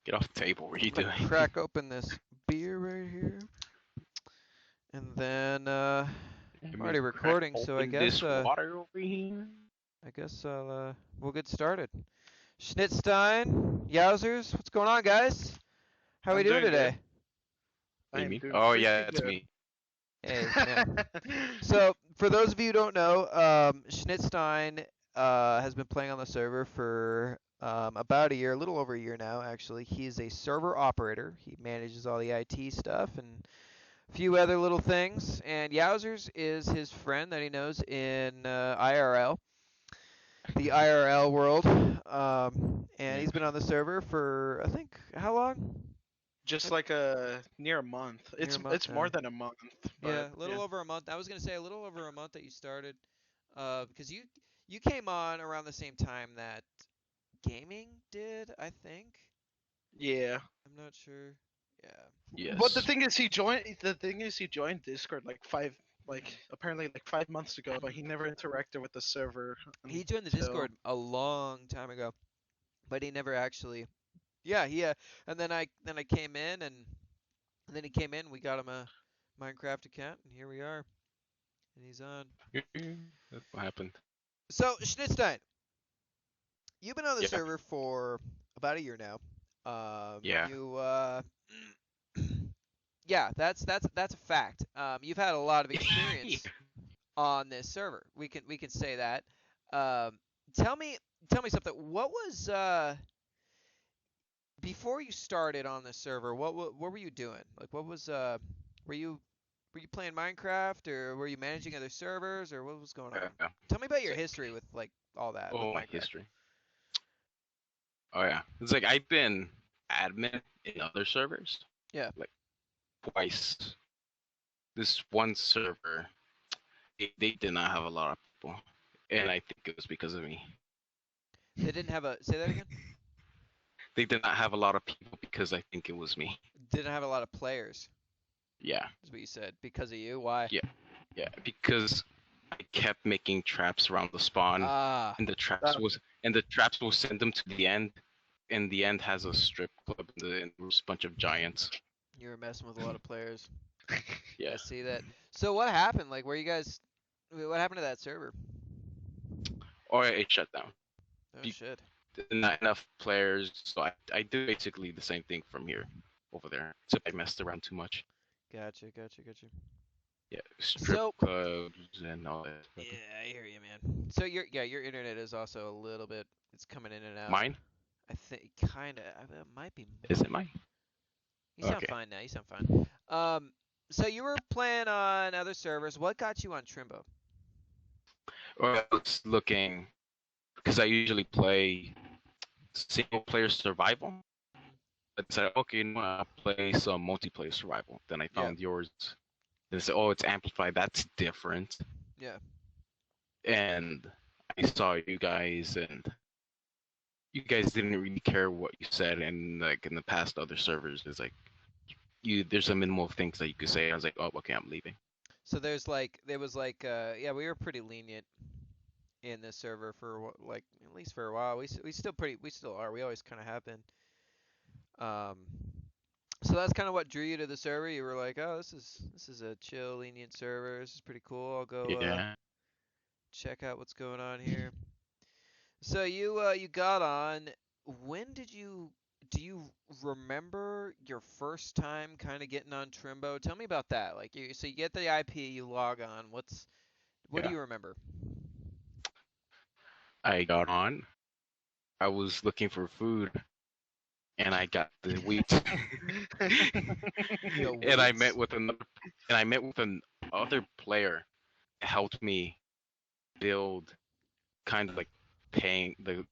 Get off the table. What are you I'm gonna doing? crack open this beer right here, and then Let I'm me already crack recording, so I open guess this water over here. we'll get started. Schnitzstein, Yowzers, what's going on, guys? How we I'm doing doing good. today? I You am me? doing Oh yeah, pretty that's good. me. Hey, yeah. So for those of you who don't know, Schnitzstein has been playing on the server for about a year, a little over a year now, actually. He's a server operator. He manages all the IT stuff and a few other little things. And Yowzers is his friend that he knows in IRL, the IRL world. And Yeah. he's been on the server for, I think, how long? Just like a near a month. Near It's a month it's more now. than a month, but Yeah, a little yeah. over a month. I was gonna say a little over a month that you started, because you came on around the same time that gaming did, I think. Yeah. I'm not sure. Yeah. But Yes. the thing is he joined Discord Hmm. apparently like 5 months ago, but he never interacted with the server He joined the until Discord a long time ago, but he never actually. Yeah, and then I came in and then he came in. We got him a Minecraft account, and here we are, and he's on. That's what happened. So Schnitzstein, you've been on the Yeah. server for about a year now. Yeah. You yeah, that's a fact. You've had a lot of experience on this server. We can say that. Um, tell me tell me something. What was before you started on this server? What were you doing? Like what was were you were you playing Minecraft or were you managing other servers or what was going on? Yeah. Tell me about It's your like, history with like all that with oh, my Minecraft. history. Oh yeah. It's like I've been admin in other servers Yeah, like twice. This one server, they did not have a lot of people, and I think it was because of me. they didn't have a say that again. They did not have a lot of people because I think it was me. Didn't have a lot of players. Yeah. Is what you said because of you. Why? Yeah. Yeah. Because I kept making traps around the spawn, Ah, and the traps will send them to the end, and the end has a strip club and there's a bunch of giants. you were messing with a lot of players. I Yeah. see that. So what happened? Like, were you guys? What happened to that server? Or it shut down. Oh shit. Not enough players, so I do basically the same thing from here over there, except I messed around too much. Gotcha. Yeah, strip So clubs and all that. yeah, I hear you, man. So your internet is also a little bit. It's coming in and out. Mine? I think kind of. It might be Is more. it mine? You sound Okay. fine now. You sound fine. So you were playing on other servers. What got you on Trimbo? Or I was looking because I usually play single player survival. I said, okay, you know what, I'll play some multiplayer survival. Then I Yeah. found yours. They said, oh, it's amplified. That's different. Yeah. And I saw you guys, and you guys didn't really care what you said. And like in the past, other servers, it's like there's a minimal of things that you could say. I was like, oh, okay, I'm leaving. So there was like yeah, we were pretty lenient in this server for like at least for a while. We still are. We always kind of have been. Um, so that's kind of what drew you to the server. You were like, oh, this is a chill, lenient server. This is pretty cool. I'll go Yeah. check out what's going on here. So you got on. When did you do you remember your first time kind of getting on Trimbo? Tell me about that. Like you get the IP, you log on. What do Yeah. you remember? I got on. I was looking for food, and I got the wheat. The and I met wheat? with another, and I met with an other player. Helped me build kind of like the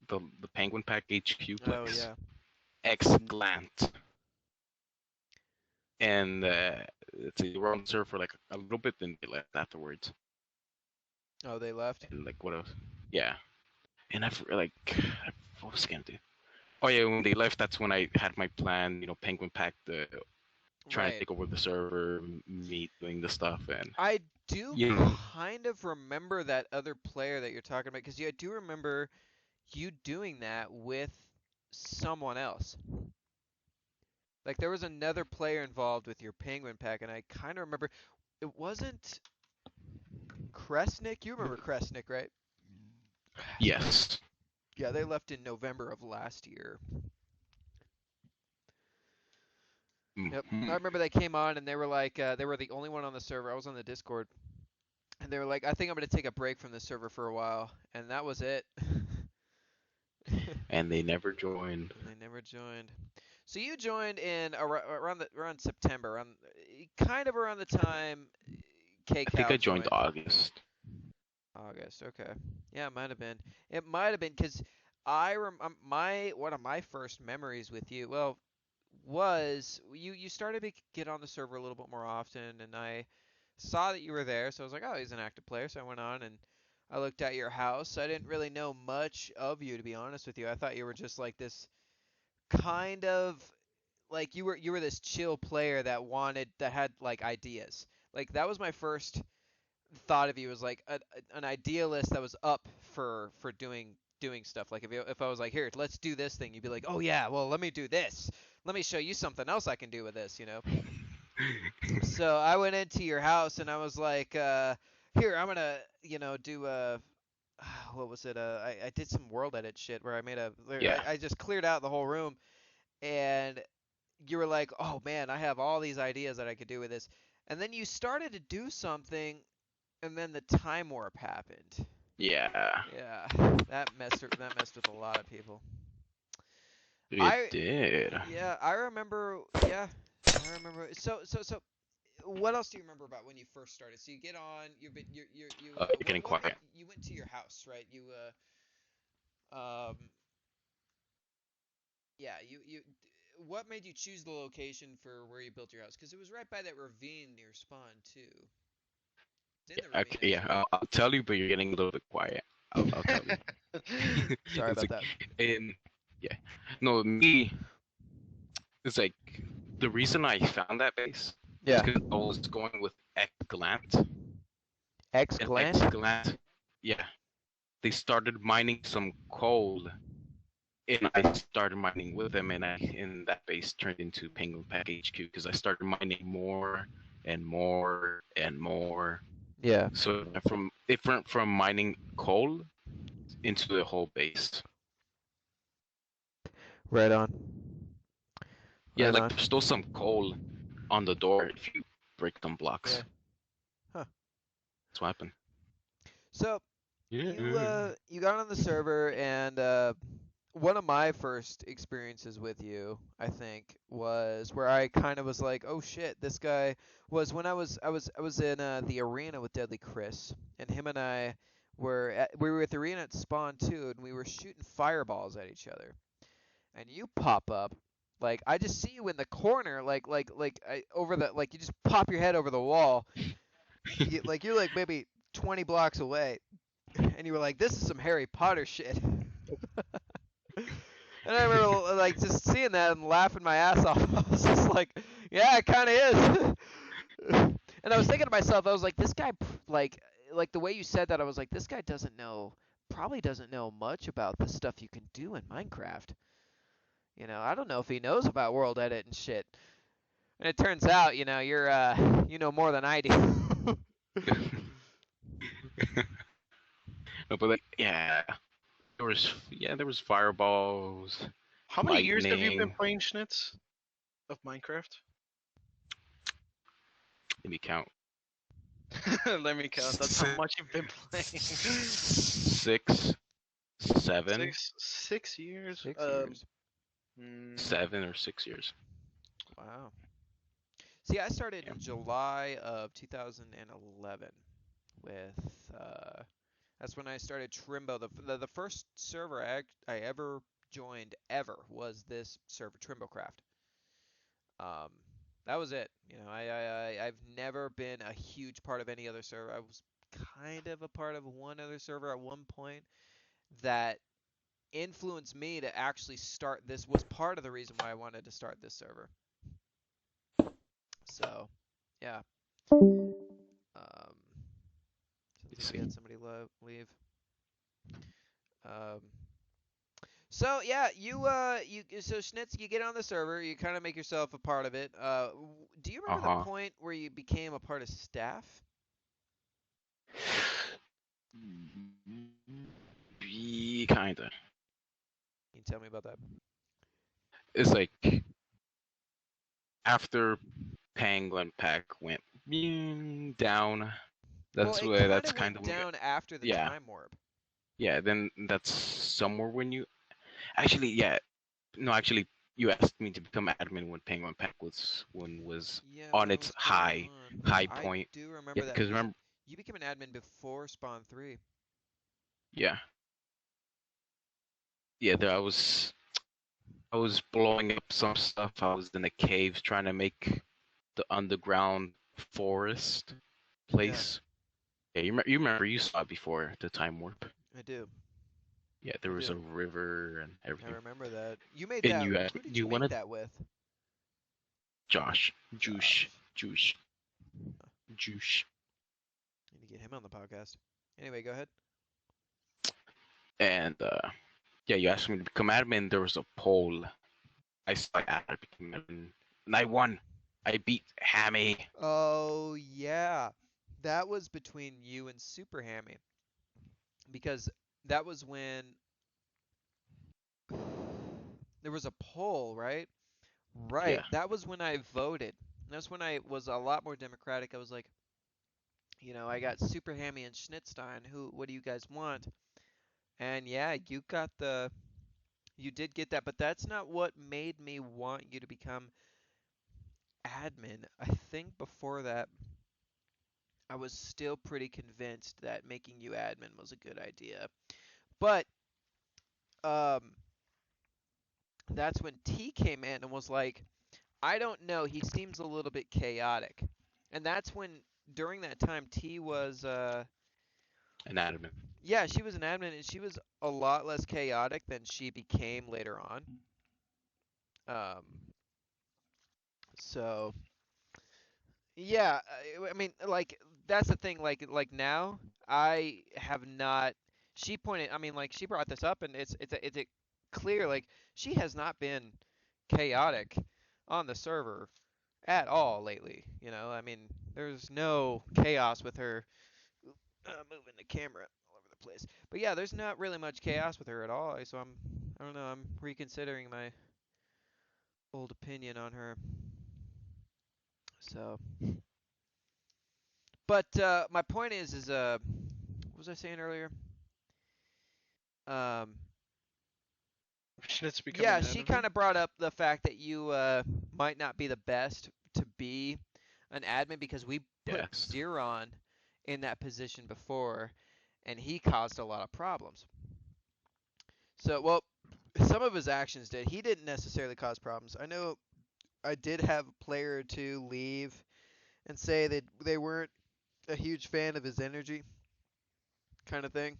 Penguin Pack HQ Oh place. yeah. Excellent. And let's see, we were on the server for like a little bit, then they left afterwards. Oh, they left. And like what else? Yeah. And like what was I gonna do? Oh yeah, when they left, that's when I had my plan. You know, Penguin Pack, the trying to Right. take over the server, me doing the stuff, and I do you know, kind of remember that other player that you're talking about because I do remember you doing that with someone else. Like there was another player involved with your penguin pack, and I kind of remember it wasn't Kresnik. You remember Kresnik, right? Sorry. Yes. Yeah, they left in November of last year. Yep. I Hmm. remember they came on and they were like, they were the only one on the server. I was on the Discord, and they were like, I think I'm gonna take a break from the server for a while, and that was it. And they never joined. And they never joined. So you joined in around September, around kind of around the time K I think Cow I joined joined. August. August. Okay. Yeah, it might have been. It might have been because my one of my first memories with you, well, was you started to get on the server a little bit more often, and I saw that you were there, so I was like, oh, he's an active player. So I went on and I looked at your house. I didn't really know much of you, to be honest with you. I thought you were just like this kind of like you were this chill player that had like ideas. Like that was my first thought of you as like an idealist that was up for doing stuff. Like if I was like, here, let's do this thing, you'd be like, oh yeah, well let me do this. Let me show you something else I can do with this, you know. So I went into your house and I was like, here, I'm gonna, do what was it? I did some world edit shit where Yeah. I just cleared out the whole room, and you were like, oh man, I have all these ideas that I could do with this. And then you started to do something, and then the time warp happened. Yeah. Yeah, that messed with a lot of people. It I did. yeah, I remember. Yeah, I remember. So, what else do you remember about when you first started? So you get on. You've been you You're getting quiet. you went to your house, right? Um yeah, what made you choose the location for where you built your house? Because it was right by that ravine near spawn too. It's in the ravine Okay, yeah, actually. I'll tell you, but you're getting a little bit quiet. I'll tell you. Sorry It's about like, that. and yeah, no, me, it's like the reason I found that base is Yeah. because I was going with Glant, X and Glant? Glant, yeah, they started mining some coal, and I started mining with them, and that base turned into Penguin Pack HQ because I started mining more and more and more. Yeah. So from it went from mining coal into the whole base. Right on. Yeah, Right like on. there's still some coal on the door if you break some Yeah. blocks. Huh. That's what happened. So Yeah. you got on the server, and one of my first experiences with you, I think, was where I kind of was like, oh shit, this guy was when I was in the arena with Deadly Chris, and him and I we were at the arena at Spawn 2, and we were shooting fireballs at each other, and you pop up. Like I just see you in the corner, over the like you just pop your head over the wall, you're like maybe 20 blocks away, and you were like, "This is some Harry Potter shit." And I remember like just seeing that and laughing my ass off. I was just like, "Yeah, it kind of is." And I was thinking to myself, I was like, "This guy, like the way you said that, I was like, this guy probably doesn't know much about the stuff you can do in Minecraft. I don't know if he knows about world edit and shit." And it turns out, you know more than I do. No, but like, there was fireballs, How many years have you been lightning. playing Schnitz of Minecraft? Let me count. Let me count. That's how much you've been playing. 6, 7, Six years. 6 years. Mm, 7 or 6 years. Wow. See, I started Yeah. in July of 2011 with that's when I started Trimbo. The first server I ever joined ever was this server, Trimbocraft. Um, that was it. I've never been a huge part of any other server. I was kind of a part of one other server at one point that influenced me to actually start this, was part of the reason why I wanted to start this server. So, yeah. Um, Sounds Let's like we see. had somebody leave. Um, So yeah, so Schnitz, you get on the server, you kind of make yourself a part of it. Do you remember the Uh-huh. point where you became a part of staff? Be kinda. Can you tell me about that? It's like after Penguin Pack went down. Well, That's it where kind that's of kind went of when down after the yeah, time warp. yeah. Then that's somewhere when you actually yeah no actually you asked me to become admin when Penguin Pack was Yeah, when on that its was going on. high I point. do Yeah, remember that because because remember you became an admin before Spawn 3. yeah yeah there I was blowing up some stuff. I was in the caves trying to make the underground forest Yeah, place. Yeah, you remember you saw it before the time warp. I do. Yeah, there I was a do. river and I everything. remember that. You made And that. Who did you you make wanted that with? Josh, Juice, Josh. Juice, Huh. Juice. Need to get him on the podcast. Anyway, go ahead. And yeah, you asked me to become admin. There was a poll. I saw I became admin, and I won. I beat Hammy. Oh yeah, that was between you and Super Hammy because that was when there was a poll, right? Right. Yeah, That was when I voted. That's when I was a lot more democratic. I was like, I got Super Hammy and Schnitzstein. What do you guys want? And yeah, you did get that, but that's not what made me want you to become admin. I think before that, I was still pretty convinced that making you admin was a good idea. But um, that's when T came in and was like, I don't know, he seems a little bit chaotic. And that's when, during that time, T was, an admin. yeah, she was an admin and she was a lot less chaotic than she became later on. Um, so yeah, I mean, like that's the thing. Like now, I have not. She pointed. I mean, like she brought this up, and it's a clear. Like she has not been chaotic on the server at all lately. I mean, there's no chaos with her moving the camera all over the place. But yeah, there's not really much chaos with her at all. So I don't know. I'm reconsidering my old opinion on her. So. But my point is what was I saying earlier? Um, Schnitz becoming yeah, an she admin. kind of brought up the fact that you might not be the best to be an admin because we put Yes. Xeron in that position before, and he caused a lot of problems. So, well, some of his actions did. He didn't necessarily cause problems. I know I did have a player or two leave and say that they weren't a huge fan of his energy, kind of thing.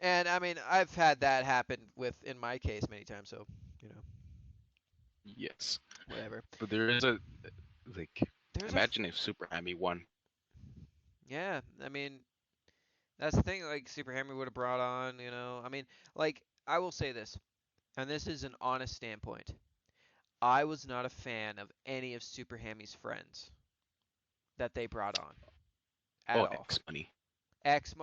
And I mean, I've had that happen in my case many times, so, you know, Yes. whatever. But there is a like. There's a Imagine if Super Hammy won. yeah, I mean, that's the thing like Super Hammer would have brought on, I mean, like I will say this, and this is an honest standpoint. I was not a fan of any of Super Hammy's friends that they brought on at Oh, all. X Money. X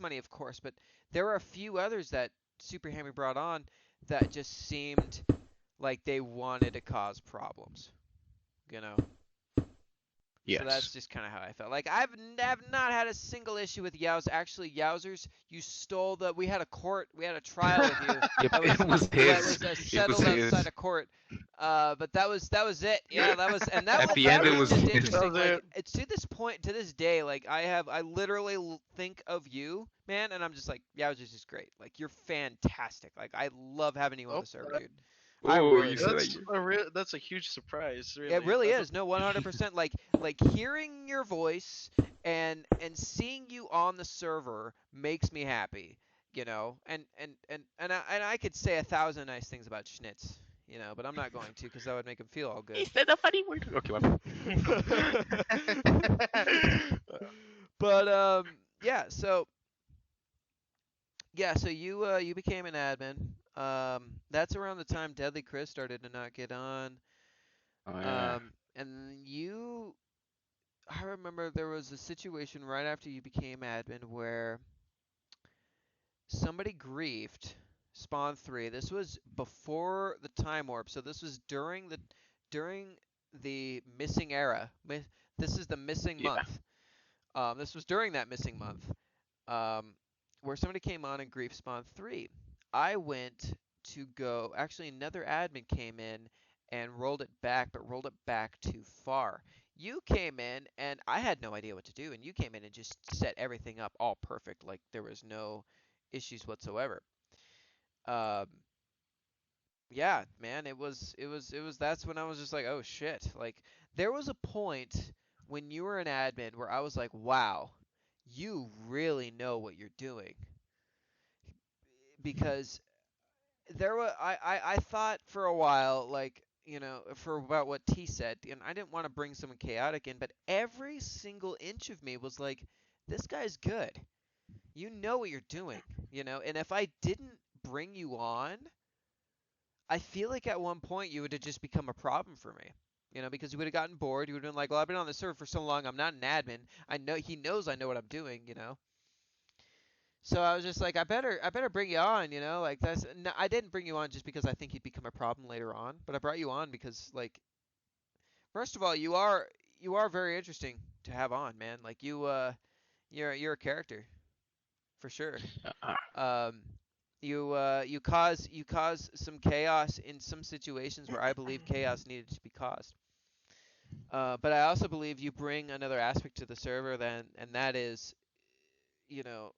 Money of course, but there were a few others that Super Hammy brought on that just seemed like they wanted to cause problems, you know. So that's Yes. just kind of how I felt. Like have not had a single issue with Yowz. Actually, Yowzers, you stole the. We had a trial with you. Yep, That was it was that his. was It was settled outside his. of court. But that was it. Yeah, that was and At the that end, it was was just his. That interesting. was Like it. it's to this point, to this day, like I literally think of you, man, and I'm just like Yowzers is great. Like you're fantastic. Like I love having you on Oh, the server, dude. I Oh, really you do. said that. that's a huge surprise, It really. really That's a, is. No, 100%. Like hearing your voice and seeing you on the server makes me happy, And I could say 1,000 nice things about Schnitz, but I'm not going to because that would make him feel all He good. said a funny word. Okay, my bad. But yeah, so you became an admin. That's around the time Deadly Chris started to not get on. Oh yeah. And I remember there was a situation right after you became admin where somebody griefed Spawn 3. This was before the time warp, so this was during the missing era. This is the missing Yeah. month. This was during that missing month, um, where somebody came on and griefed Spawn 3. I went to go. Actually, another admin came in and rolled it back, but rolled it back too far. You came in, and I had no idea what to do, and you came in and just set everything up all perfect, like there was no issues whatsoever. Um, yeah, man, it was. That's when I was just like, oh shit. Like there was a point when you were an admin where I was like, wow, you really know what you're doing because I thought for a while, like, for about what T said, and I didn't want to bring someone chaotic in, but every single inch of me was like, this guy's good. You know what you're doing. And if I didn't bring you on, I feel like at one point you would have just become a problem for me. Because you would have gotten bored. You would have been like, well, I've been on the server for so long, I'm not an admin. I know he knows I know what I'm doing. So I was just like, I better bring you on. Like that's no, I didn't bring you on just because I think you'd become a problem later on, but I brought you on because like first of all, you are very interesting to have on, man. Like you're a character for sure. Uh, Um, you cause some chaos in some situations where I believe chaos needed to be caused. But I also believe you bring another aspect to the server then, and that is, you know,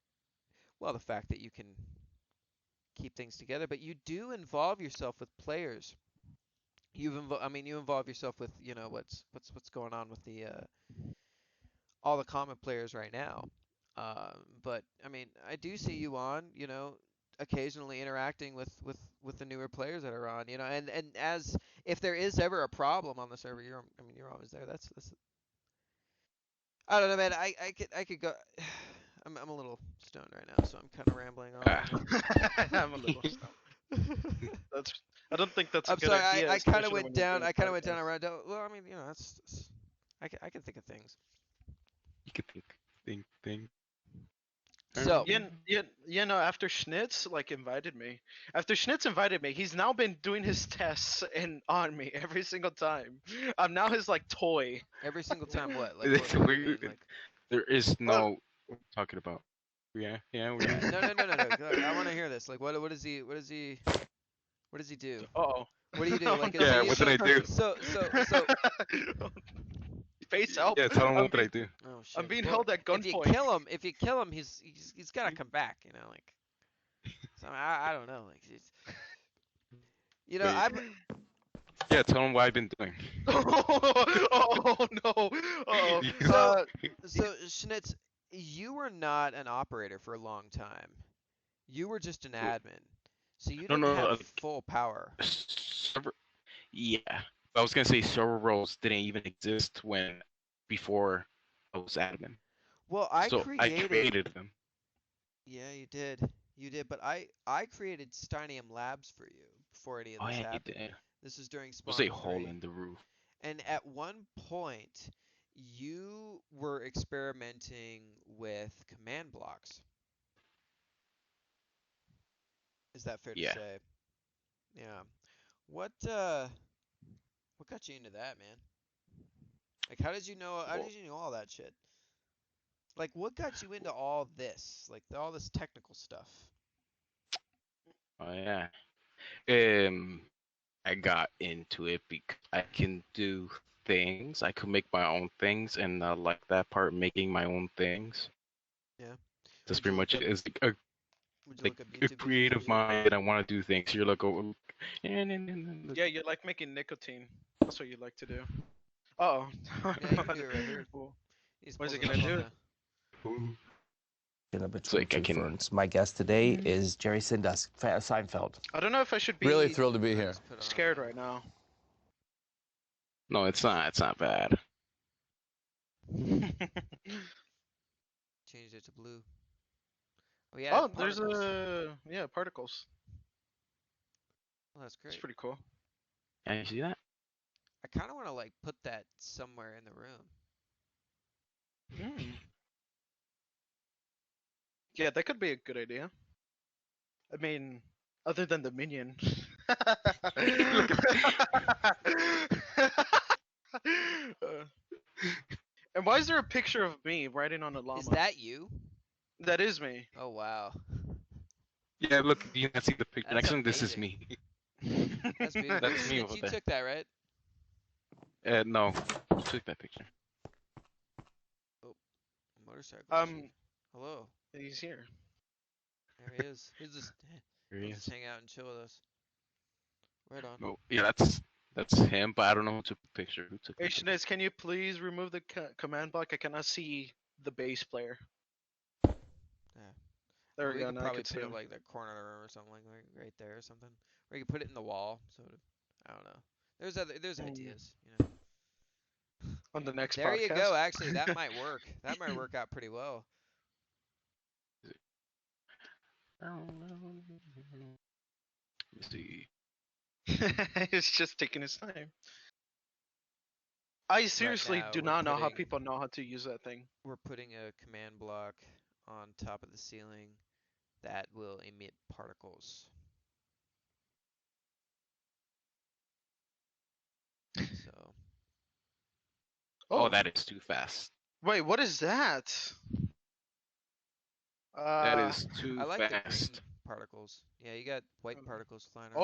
well, the fact that you can keep things together, but you do involve yourself with players. I mean, you involve yourself with, what's going on with the all the common players right now. But I mean, I do see you on, occasionally interacting with the newer players that are on, and as if there is ever a problem on the server, you're always there. That's I don't know, man. I could go. I'm a little stoned right now, so I'm kind of rambling uh, on. I'm a little stoned. That's. I don't think that's a I'm good sorry. I, idea, I kind of especially went when you're down. doing I a kind of went down a podcast. road. Well, I mean, I can think of things. you could think. So After Schnitz invited me, he's now been doing his tests and on me every single time. I'm now his toy. every single time, what? Like, It's what do you mean? weird. Like, There is Well, no what are you talking about. Yeah, weird. no, no, no, no, no. I want to hear this. Like, what does he do? oh, What do you do? oh Like, Yeah, what did I do? so. no, face help. Yeah, tell him I'm what did being I do? Oh I'm shit. being Well, held at if you gunpoint. kill him, he's gotta come back. Like, so I don't know. Like, Wait. I'm Yeah, tell him what I've been doing. Oh no. Uh-oh. so Uh, so Schnitz, you were not an operator for a long time. You were just an admin, so you No, didn't no, have like full power. server. Yeah, I was gonna say server roles didn't even exist when before I was admin. Well, I So I created. created them. Yeah, you did. You did, but I created Steinium Labs for you before any of Oh this yeah, you happened. did. This is during Was a Spawn hole 3. in the roof. And at one point, you were experimenting with command blocks. Is that fair to Yeah. say? Yeah. What what got you into that, man? Like how Well, did you know all that shit? Like what got you into all this? Like all this technical stuff? oh yeah. Um, I got into it because I can do things. I can make my own things, and I like that part, making my own things. Yeah. That's Would you pretty look much up it. It's would you like look up a YouTube videos and creative shit? mind. I want to do things. You're like, oh, yeah, you like making nicotine. That's what you like to do. Oh. Yeah, you can do it right here. Well, You just what is pulls it it gonna up on do? the it's Between like I two can. ferns. My guest today is Jerry Seinfeld. I don't know if I should Really be thrilled to be I here. just put it on scared right now. No, it's not. It's not bad. changed it to blue. Oh yeah, Oh, there's particles. particles. Well, that's It's great. pretty cool. Yeah, you see that? I kind of want to like put that somewhere in the room. Hmm. Yeah, that could be a good idea. I mean, other than the minion. Look at Uh, and why is there a picture of me riding on a llama? Is that you? That is me. Oh wow. Yeah, look, do you not see the picture? That's Next one, this is amazing. me. That's beautiful. That's me Schnitz, over you there. took that, right? No, who took that picture? Oh, motorcycle. Um, Hello. he's here. There he is. Here He'll he just is. hang out and chill with us. Right on. Oh, yeah, that's him, but I don't know who took the picture. Who took Hey, the picture? Shinez, can you please remove the command block? I cannot see the bass player. Yeah. There Well, we we go. could Now I probably can see put it him. like the corner of the room or something, like right there or something. Or you could put it in the wall. I don't know. There's Mm, ideas, you know. on the next There you podcast. go. Actually, that might work. That might work out pretty well. Let me see. It's just taking his time. I Right seriously now, do not know how people know how to use that thing. we're putting a command block on top of the ceiling that will emit particles. So Oh, Oh, that is too fast. wait, what is that? That Uh, is I too like the green fast. particles. Yeah, you got white particles flying around.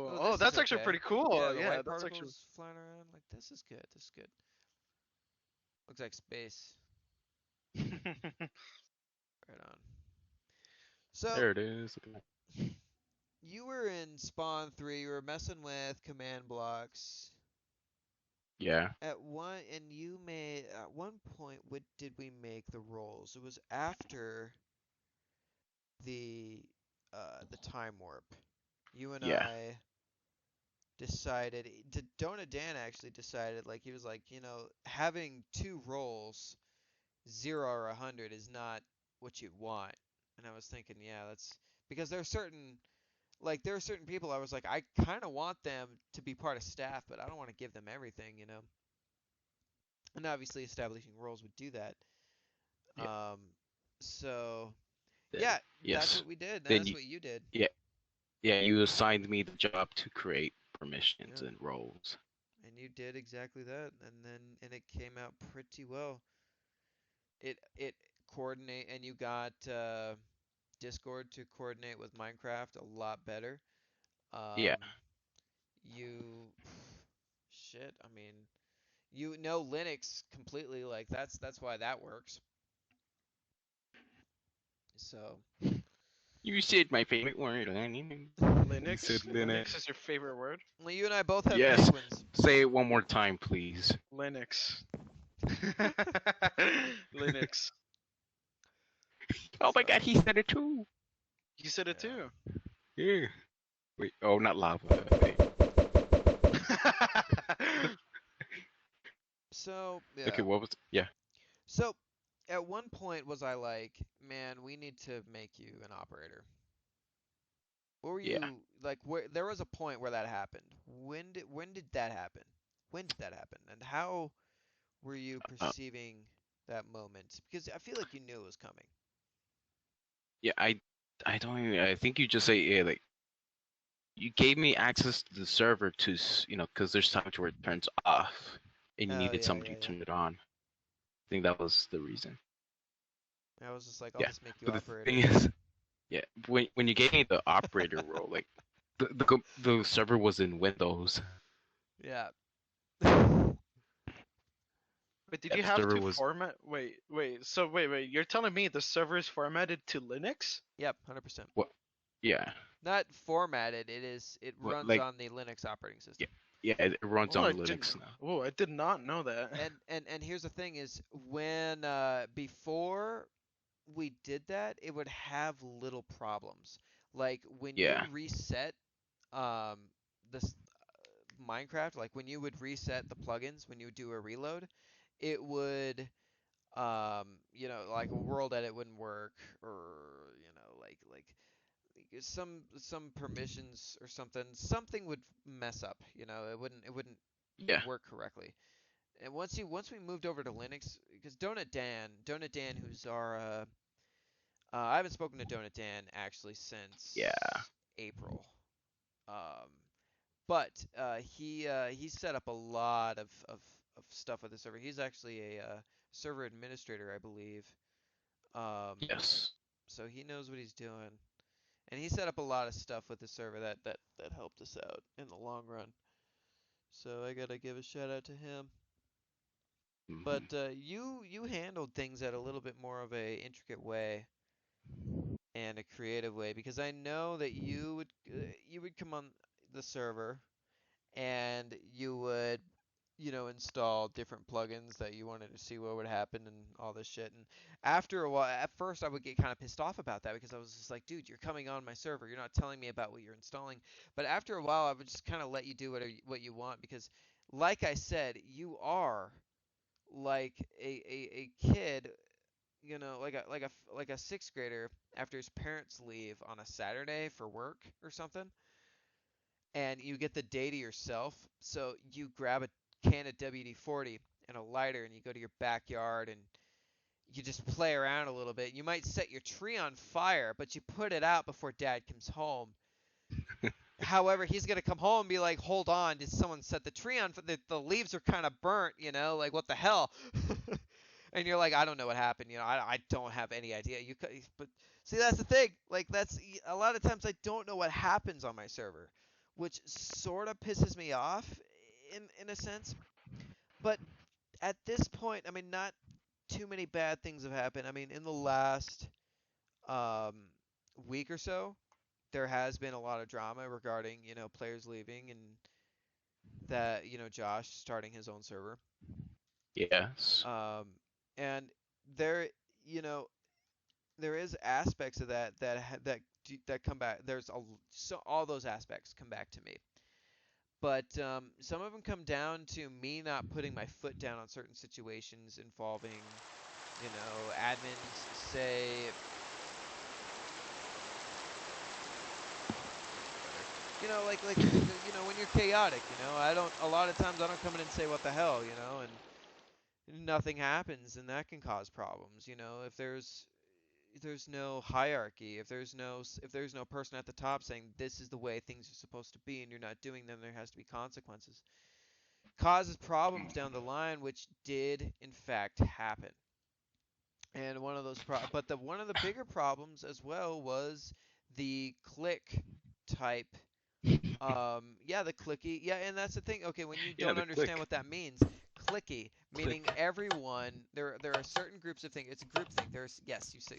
oh, Oh, oh, this is that's actually okay. pretty cool. Yeah, the Yeah, white that's actually. particles flying around. Like this is good. This is good. Looks like space. Right on. So There it is. Look at that. you were in Spawn 3. You were messing with command blocks. Yeah, At one point, what did we make the rolls? It was after the time warp. You and yeah, I decided, Donut Dan actually decided, like he was like, having two rolls, 0 or 100, is not what you want. And I was thinking, yeah, that's because there are certain people I was like, I kind of want them to be part of staff, but I don't want to give them everything. And obviously establishing roles would do that. yeah. Um, so Then, yeah, that's yes. what we did. Then That's you, what you did. yeah, yeah. You assigned me the job to create permissions Yeah, and roles. and you did exactly that, and it came out pretty well. It coordinate, and you got Discord to coordinate with Minecraft a lot better. Yeah, Um, you shit. I mean, you know Linux completely. Like that's why that works. So you said my favorite word. You said Linux. Linux. Linux is your favorite word. well, you and I both have Yes. penguins. Say it one more time, please. Linux. Linux. Oh my So God, he said it too. You said it yeah. too. Yeah. Wait. Oh, not lava. Wait. So Okay. yeah. What was? Yeah. So at one point was I like, man, we need to make you an operator. What were Yeah. you like? Where there was a point where that happened. When did that happen? When did that happen? And how were you Uh, perceiving that moment? Because I feel like you knew it was coming. yeah. I don't even. I think you just say yeah. Like you gave me access to the server to because there's times where it turns off and you Oh needed yeah, somebody yeah, to yeah. turn it on. I think that was the reason. I was just like, I'll Yeah. just make you But the operator. thing is, yeah. When you gave me the operator role, like the server was in Windows. Yeah. But did Yeah, you the have server to was. format? Wait. So wait. You're telling me the server is formatted to Linux? Yep, 100%. What? Yeah. Not formatted. It What? runs Like on the Linux operating yeah. system. Yeah. It runs Oh, on I didn't. Linux now. Oh, I did not know that. And here's the thing is when before we did that, it would have little problems. Like when you Yeah. reset this Minecraft, like when you would reset the plugins when you would do a reload, it would like a world edit wouldn't work, or like some permissions or something would mess up. It wouldn't Yeah. work correctly. And once we moved over to Linux, because Donut Dan, who's our I haven't spoken to Donut Dan actually Yeah. since April. Um, but he set up a lot of stuff with the server. He's actually a server administrator, I believe. Yes. So he knows what he's doing, and he set up a lot of stuff with the server that helped us out in the long run. So I gotta give a shout out to him. Mhm. But you handled things at a little bit more of a intricate way and a creative way, because I know that you would come on the server and you would install different plugins that you wanted to see what would happen and all this shit. And after a while, at first I would get kind of pissed off about that, because I was just like, dude, you're coming on my server, you're not telling me about what you're installing. But after a while, I would just kind of let you do what you want, because like I said, you are like a kid, like a sixth grader after his parents leave on a Saturday for work or something, and you get the day to yourself. So you grab a can of WD-40 and a lighter, and you go to your backyard and you just play around a little bit. You might set your tree on fire, but you put it out before Dad comes home. However, he's gonna come home and be like, "Hold on, did someone set the tree on? The leaves are kind of burnt, like what the hell?" And you're like, "I don't know what happened, I don't have any idea." But see, that's the thing. Like that's a lot of times I don't know what happens on my server, which sort of pisses me off in a sense. But at this point, I mean, not too many bad things have happened. I mean, in the last um, week or so, there has been a lot of drama regarding, players leaving and that, Josh starting his own server. Yes. Um, and there, you know, there is aspects of that come back. So all those aspects come back to me. But some of them come down to me not putting my foot down on certain situations involving, admins say, like when you're chaotic, a lot of times I don't come in and say what the hell, and nothing happens, and that can cause problems, if there's no hierarchy, if there's no person at the top saying this is the way things are supposed to be and you're not doing them, there has to be consequences. Causes problems down the line, which did in fact happen. And one of the bigger problems as well was the click type. Yeah, the clicky. Yeah, and that's the thing. Okay, when you Yeah, don't the understand click. what that means, clicky, meaning Click. everyone, there are certain groups of things. It's a group thing. Yes, you see,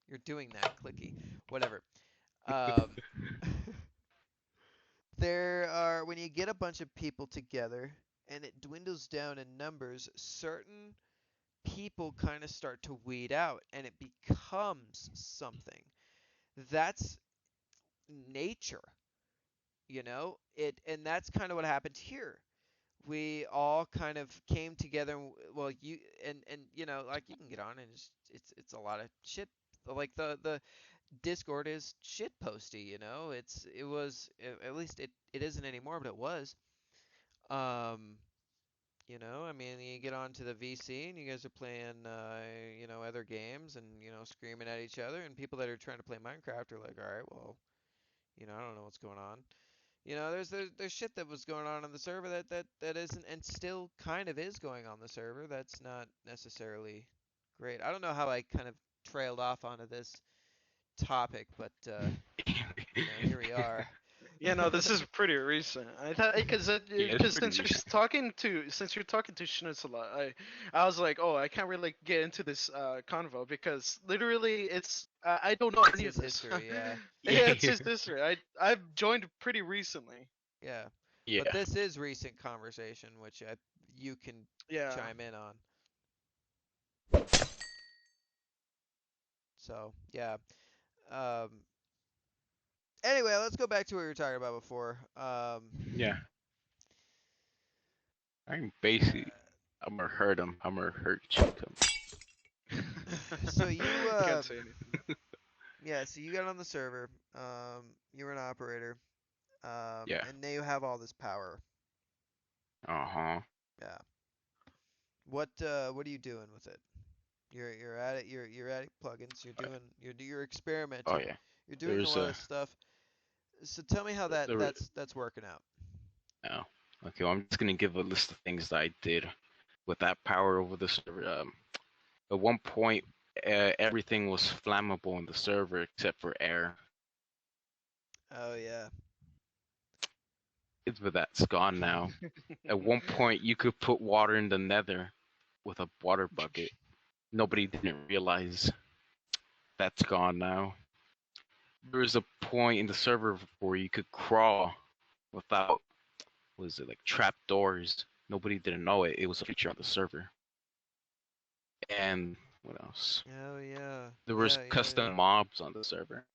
you're doing that, clicky, whatever. Um, when you get a bunch of people together and it dwindles down in numbers, certain people kind of start to weed out and it becomes something. That's nature, and that's kind of what happened here. We all kind of came together. Well, like you can get on and it's a lot of shit. Like the Discord is shit posty, at least it isn't anymore, but it was. Um, I mean, you get onto the VC and you guys are playing, other games and, screaming at each other, and people that are trying to play Minecraft are like, all right, well, I don't know what's going on. There's shit that was going on the server that isn't, and still kind of is going on the server. That's not necessarily great. I don't know how I kind of trailed off onto this topic, but here we are. Yeah, no, this is pretty recent. I thought Yeah, it's because pretty recent. since you're talking to Schnitz a lot, I was like, oh, I can't really get into this convo because literally I don't know It's any of his this. history, yeah. Yeah, Yeah, it's his history. I've joined pretty recently. Yeah. But yeah. this is recent conversation, which you can Yeah. chime in on. So, yeah. Um, anyway, let's go back to what we were talking about before. Yeah. I'm basically, I'm gonna hurt him. I'm gonna hurt Chicken. So you Can't say anything. Yeah, so you got on the server. You were an operator. Yeah. And now you have all this power. Uh-huh. Yeah. What are you doing with it? You're at it. You're adding plugins. You're Oh experimenting. yeah. You're doing a There's lot a of stuff. So tell me how there that's working out. oh. Okay, well, I'm just gonna give a list of things that I did with that power over the server. At one point, everything was flammable in the server except for air. Oh yeah. But that's gone now. At one point, you could put water in the nether with a water bucket. Nobody didn't realize that's gone now. There was a point in the server where you could crawl without, was it like trap doors? Nobody didn't know it. It was a feature on the server. And what else? Oh yeah. There was Yeah. custom mobs on the server.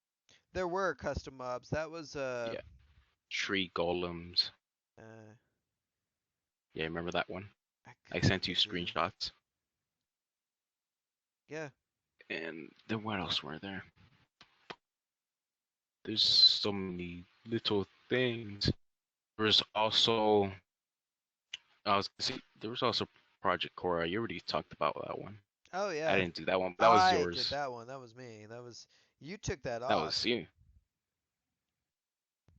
There were custom mobs. That was Yeah, tree golems. uh Yeah, remember that one? I I sent think you I do. screenshots. Yeah. And then what else were there? There's so many little things. There was also I was gonna say there was also Project Cora. You already talked about that one. Oh I yeah. didn't do that one. That was I did yours. that one. That was me. That was you took that That was off. you.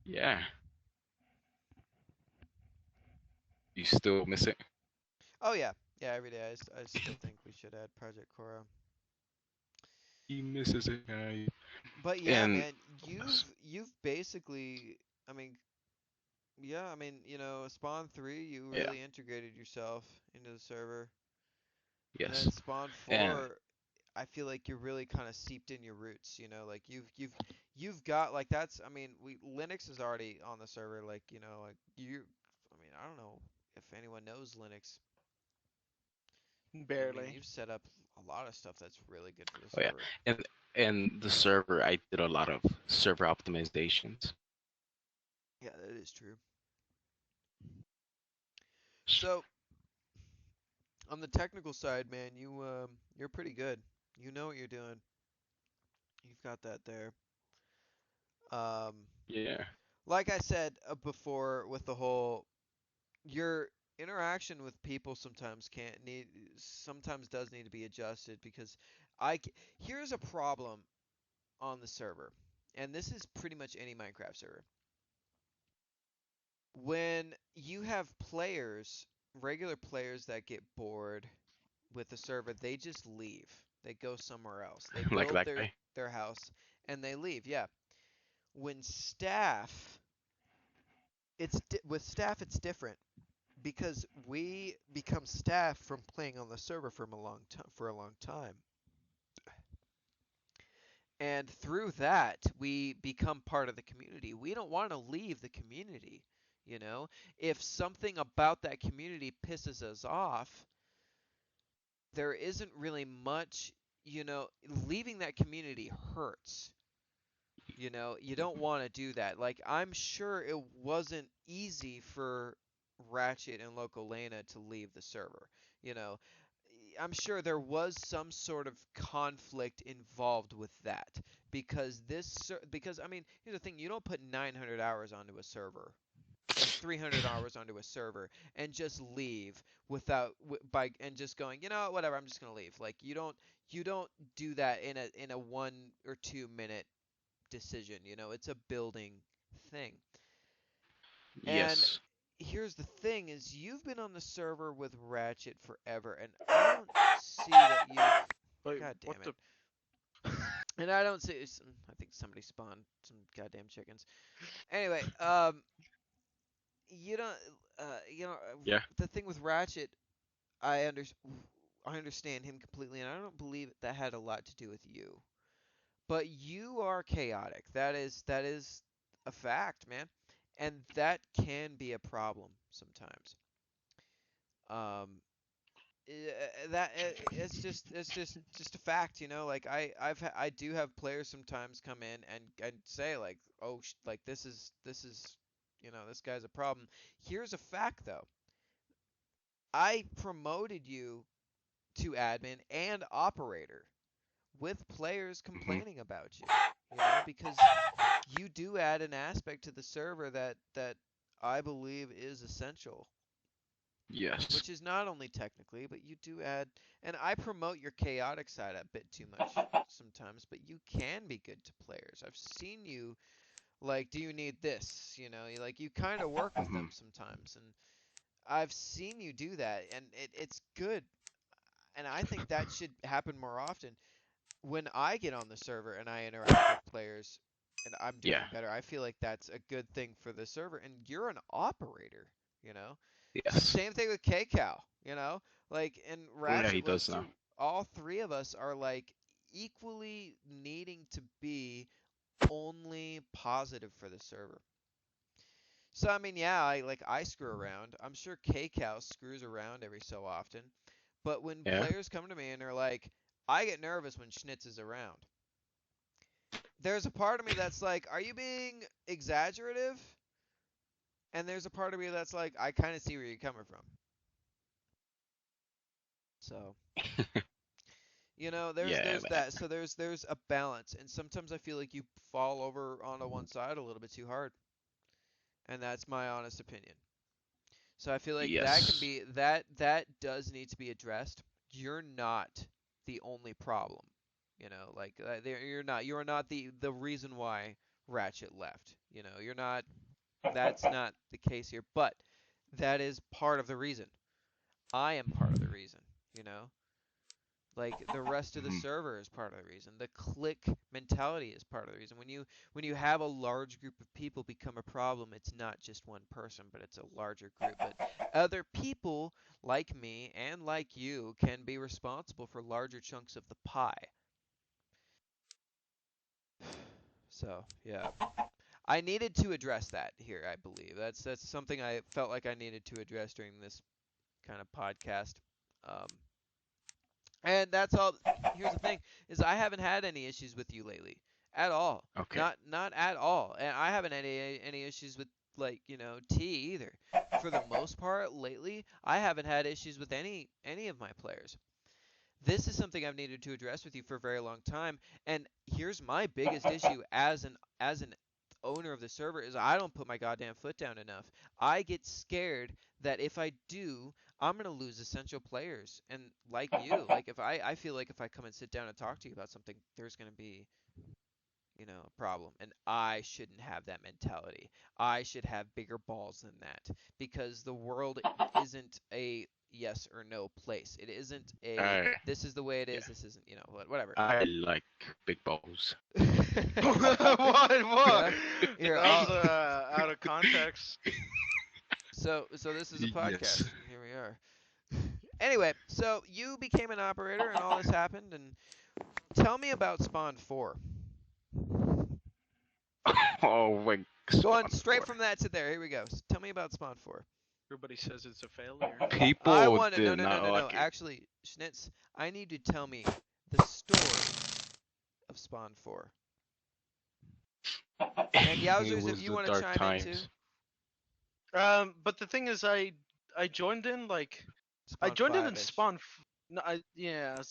Yeah. You still miss it? Oh yeah. Yeah, every day I still think we should add Project Cora. He misses it. But yeah, And man, you've basically, I mean, yeah, I mean, Spawn 3, you yeah, really integrated yourself into the server. And then yes. Spawn And 4, I feel like you're really kind of seeped in your roots, like you've got like that's I mean, we Linux is already on the server like, like you I mean, I don't know if anyone knows Linux. I mean, Barely. you've set up a lot of stuff that's really good for the oh yeah, server. and the server, I did a lot of server optimizations. Yeah, that is true. So, on the technical side, man, you're pretty good. You know what you're doing. You've got that there. Um, Yeah. like I said before, with the whole your interaction with people sometimes does need to be adjusted because here's a problem on the server, and this is pretty much any Minecraft server. When you have regular players that get bored with the server, they just leave. They go somewhere else. They Like build that their guy. their house and they leave. Yeah. When staff, with staff it's different because we become staff from playing on the server for a long time. And through that, we become part of the community. We don't want to leave the community, you know? If something about that community pisses us off, there isn't really much, leaving that community hurts. You don't want to do that. Like, I'm sure it wasn't easy for Ratchet and Localena to leave the server. You know, I'm sure there was some sort of conflict involved with that because I mean, here's the thing, you don't put 900 hours onto a server or 300 hours onto a server and just leave without by and just going, whatever, I'm just going to leave. Like you don't do that in a 1 or 2 minute decision. It's a building thing. And Yes. here's the thing is you've been on the server with Ratchet forever and I don't see that you've Wait, God what damn it. the? And I don't see I think somebody spawned some goddamn chickens. Anyway, you don't Yeah. the thing with Ratchet, I under I understand him completely and I don't believe that had a lot to do with you. But you are chaotic. That is a fact, man. And that can be a problem sometimes. Um, it's just a fact, like I do have players sometimes come in and say like, oh, like this is, this guy's a problem. Here's a fact though. I promoted you to admin and operator with players Hmm. complaining about you. because you do add an aspect to the server that I believe is essential, Yes. which is not only technically, but you do add, and I promote your chaotic side a bit too much sometimes, but you can be good to players. I've seen you, like, do you need this? You kind of work with them Hmm. sometimes, and I've seen you do that, and it's good, and I think that should happen more often. When I get on the server and I interact with players and I'm Yeah. doing better, I feel like that's a good thing for the server. And you're an operator, you know? Yes. Same thing with KCal, Like in Yeah, Ratchet he does List, now. all three of us are like equally needing to be only positive for the server. So I mean, yeah, I screw around. I'm sure KCal screws around every so often. But when Yeah. players come to me and they're like, I get nervous when Schnitz is around. There's a part of me that's like, are you being exaggerative? And there's a part of me that's like, I kind of see where you're coming from. So, Yeah, there's that. So there's a balance, and sometimes I feel like you fall over onto one side a little bit too hard, and that's my honest opinion. So I feel like that can yes. be that does need to be addressed. You're not the only problem. You're not the reason why Ratchet left. You're not That's not the case here, but that is part of the reason. I am part of the reason, you know? Like the rest of the Hmm. server is part of the reason. The click mentality is part of the reason. When you have a large group of people become a problem, it's not just one person, but it's a larger group. But other people like me and like you can be responsible for larger chunks of the pie. So, yeah. I needed to address that here, I believe. That's something I felt like I needed to address during this kind of podcast. Um, and that's all. Here's the thing: is I haven't had any issues with you lately, at all. Okay. Not at all. And I haven't had any issues with like T either. For the most part, lately, I haven't had issues with any of my players. This is something I've needed to address with you for a very long time. And here's my biggest issue as an owner of the server is I don't put my goddamn foot down enough. I get scared that if I do, I'm gonna lose essential players. And like you, like if I feel like if I come and sit down and talk to you about something, there's gonna be a problem. And I shouldn't have that mentality. I should have bigger balls than that because the world isn't a yes or no place. It isn't a I this is the way it yeah. is. This isn't, whatever. I like big balls. What? Yeah. Here, That was out of context. so this is a Yes. podcast, and here we are. Anyway, so you became an operator, and all this happened, and tell me about Spawn 4. Oh my. Going Spawn straight 4. from that to there. Here we go. Tell me about Spawn 4. Everybody says it's a failure. I People want to. No, did no, no, not no, no. like it. Actually, Schnitz, I need you to tell me the story of Spawn 4. And It Yowzers, if was you the want to dark chime in too, times. But the thing is, I joined in I Spawn joined in 5-ish. Spawn. No,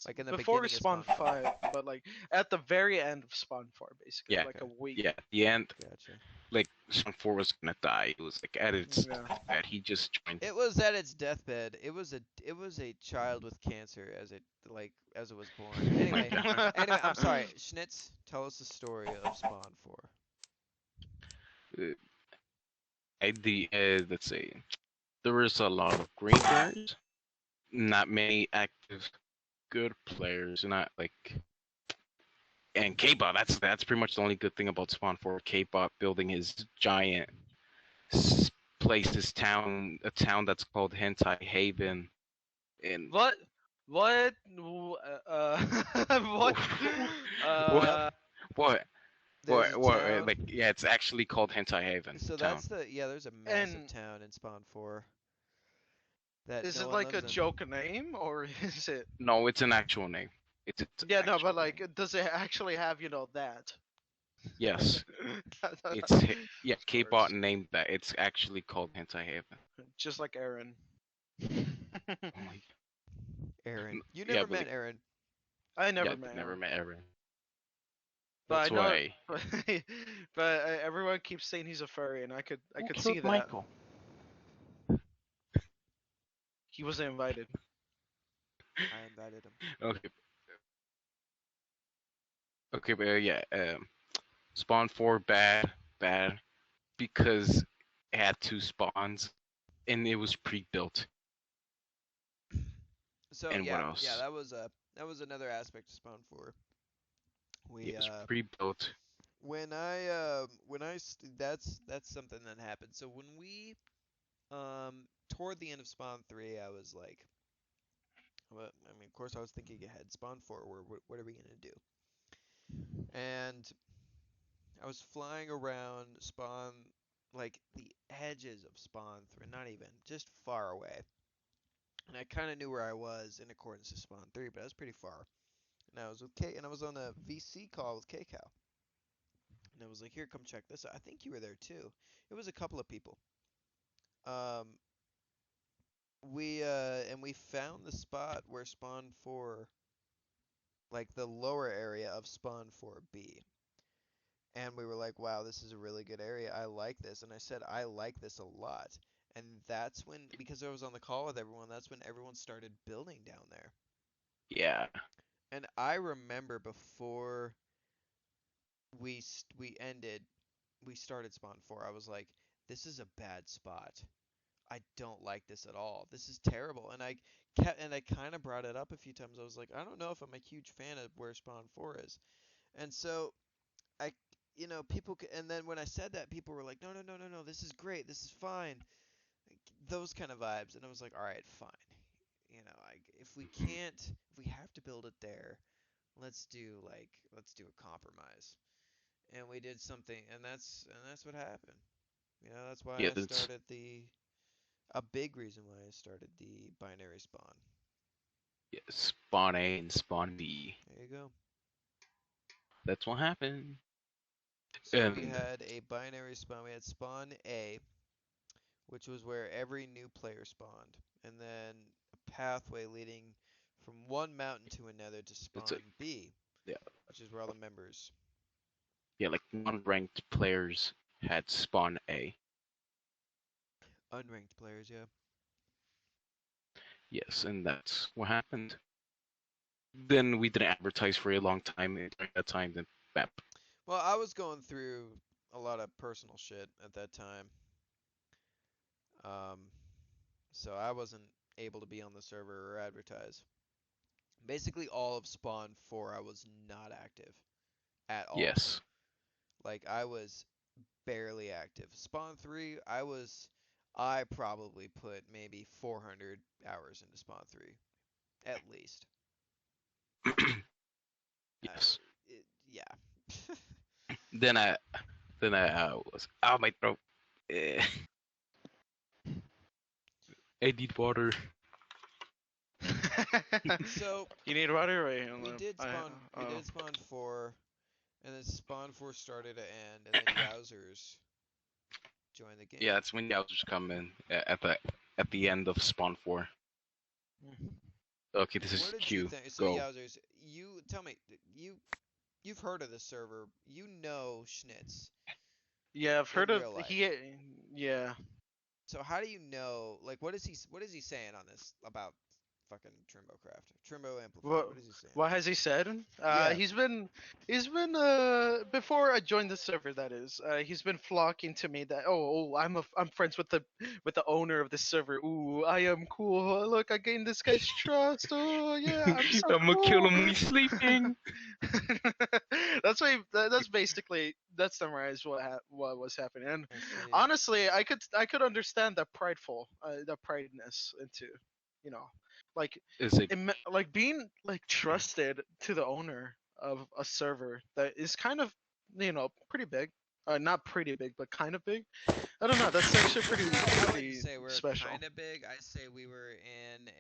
Like in the before beginning of Spawn Spawn 5. 5, but like at the very end of Spawn 4, basically, Yeah. like Okay, a week. Yeah. At the end, gotcha. like Spawn 4 was gonna die. It was like at its Yeah. deathbed. He just joined. It was at its deathbed. It was a child with cancer as it was born. Oh my Anyway, god. I'm sorry. Schnitz, tell us the story of Spawn 4. Uh, let's see. There was a lot of green players, not many active good players, not like. And K-Bot, that's pretty much the only good thing about Spawn 4. K-Bot building his giant place, his town, a town that's called Hentai Haven, and What? What? What? what, Uh, what, There's a town. like, yeah, it's actually called Hentai Haven So town. there's a massive and town in Spawn 4 that is no it one like a lives in. joke name or is it? No, it's an actual name. It's an Yeah, no, actual but like, name. does it actually have that? Yes, it's yeah. Of K-Bot course. named that. It's actually called Hentai Haven. Just like Aaron. Oh my, Aaron. You yeah, never but met like, Aaron. I yeah, never met never Aaron. met Aaron. But I That's know, why. but everyone keeps saying he's a furry, and I Who could see killed that. Michael? He wasn't invited. I invited him. Okay, okay, but yeah, Spawn 4 bad because it had two spawns and it was pre-built. So And what yeah, else? that was another aspect of Spawn 4. It We was pre-built. that's something that happened. So when we toward the end of Spawn 3, I was like, well, I mean, of course I was thinking ahead. Spawn 4, what are we gonna do? And I was flying around Spawn, like the edges of Spawn 3, not even, just far away. And I kind of knew where I was in accordance to Spawn 3, but I was pretty far. And I was with K, and I was on a VC call with KCal. And I was like, "Here, come check this out." I think you were there too. It was a couple of people. Um, we found the spot where Spawn 4, like the lower area of Spawn 4B. And we were like, "Wow, this is a really good area. I like this." And I said, "I like this a lot." And that's when, because I was on the call with everyone, that's when everyone started building down there. Yeah. And I remember before we started Spawn 4, I was like, "This is a bad spot. I don't like this at all. This is terrible." And I kind of brought it up a few times. I was like, "I don't know if I'm a huge fan of where Spawn 4 is." And so I people and then when I said that, people were like, "No, no, no, no, no. This is great. This is fine." Like, those kind of vibes. And I was like, "All right, fine. If we have to build it there, let's do a compromise." And we did something, and that's what happened. That's why Yeah, I that's started a big reason why I started the binary spawn. yeah, Spawn A and Spawn B. There you go. That's what happened. So we And had a binary spawn. We had spawn A, which was where every new player spawned, and then a pathway leading from one mountain to another to it's a spawn B, yeah, which is where all the members. yeah, like non-ranked players had Spawn A. Unranked players, yeah. Yes, and that's what happened. Then we didn't advertise for a long time, and during that time, then BAP. Well, I was going through a lot of personal shit at that time. Um, so I wasn't able to be on the server or advertise. Basically, all of Spawn 4, I was not active at all. Yes. Like, I was barely active. Spawn 3, I probably put maybe 400 hours into Spawn 3, at least. I, Yes. yeah. Then I was my throat. Eh, I need water. So You need water, right? we Oh. did Spawn 4, and then Spawn 4 started to end, and then Yowzers joined the Yeah, game. that's when Yowzers come in at the end of Spawn 4. Okay, this What is did you Q. think? So Go. Yowzers, you tell me, you've heard of the server, you know Schnitz Yeah, I've heard in of real life. Yeah. So how do you know? Like, what is he saying on this about fucking Trimbocraft, Trimbo Amplified? What What is he saying? what has he said? Yeah. He's been before I joined the server, that is. He's been flocking to me that I'm friends with the owner of the server. Ooh, I am cool. Look, I gained this guy's trust. Oh yeah, I'm so I'm gonna kill cool. him when he's sleeping. That's basically that summarized what was happening. And I see. honestly, I could understand that that prideness into, you know, like Is it like being like trusted to the owner of a server that is kind of, pretty big. Not pretty big, but kind of big. I don't know. That's actually I wouldn't pretty say we're special. kind of big. I say we were in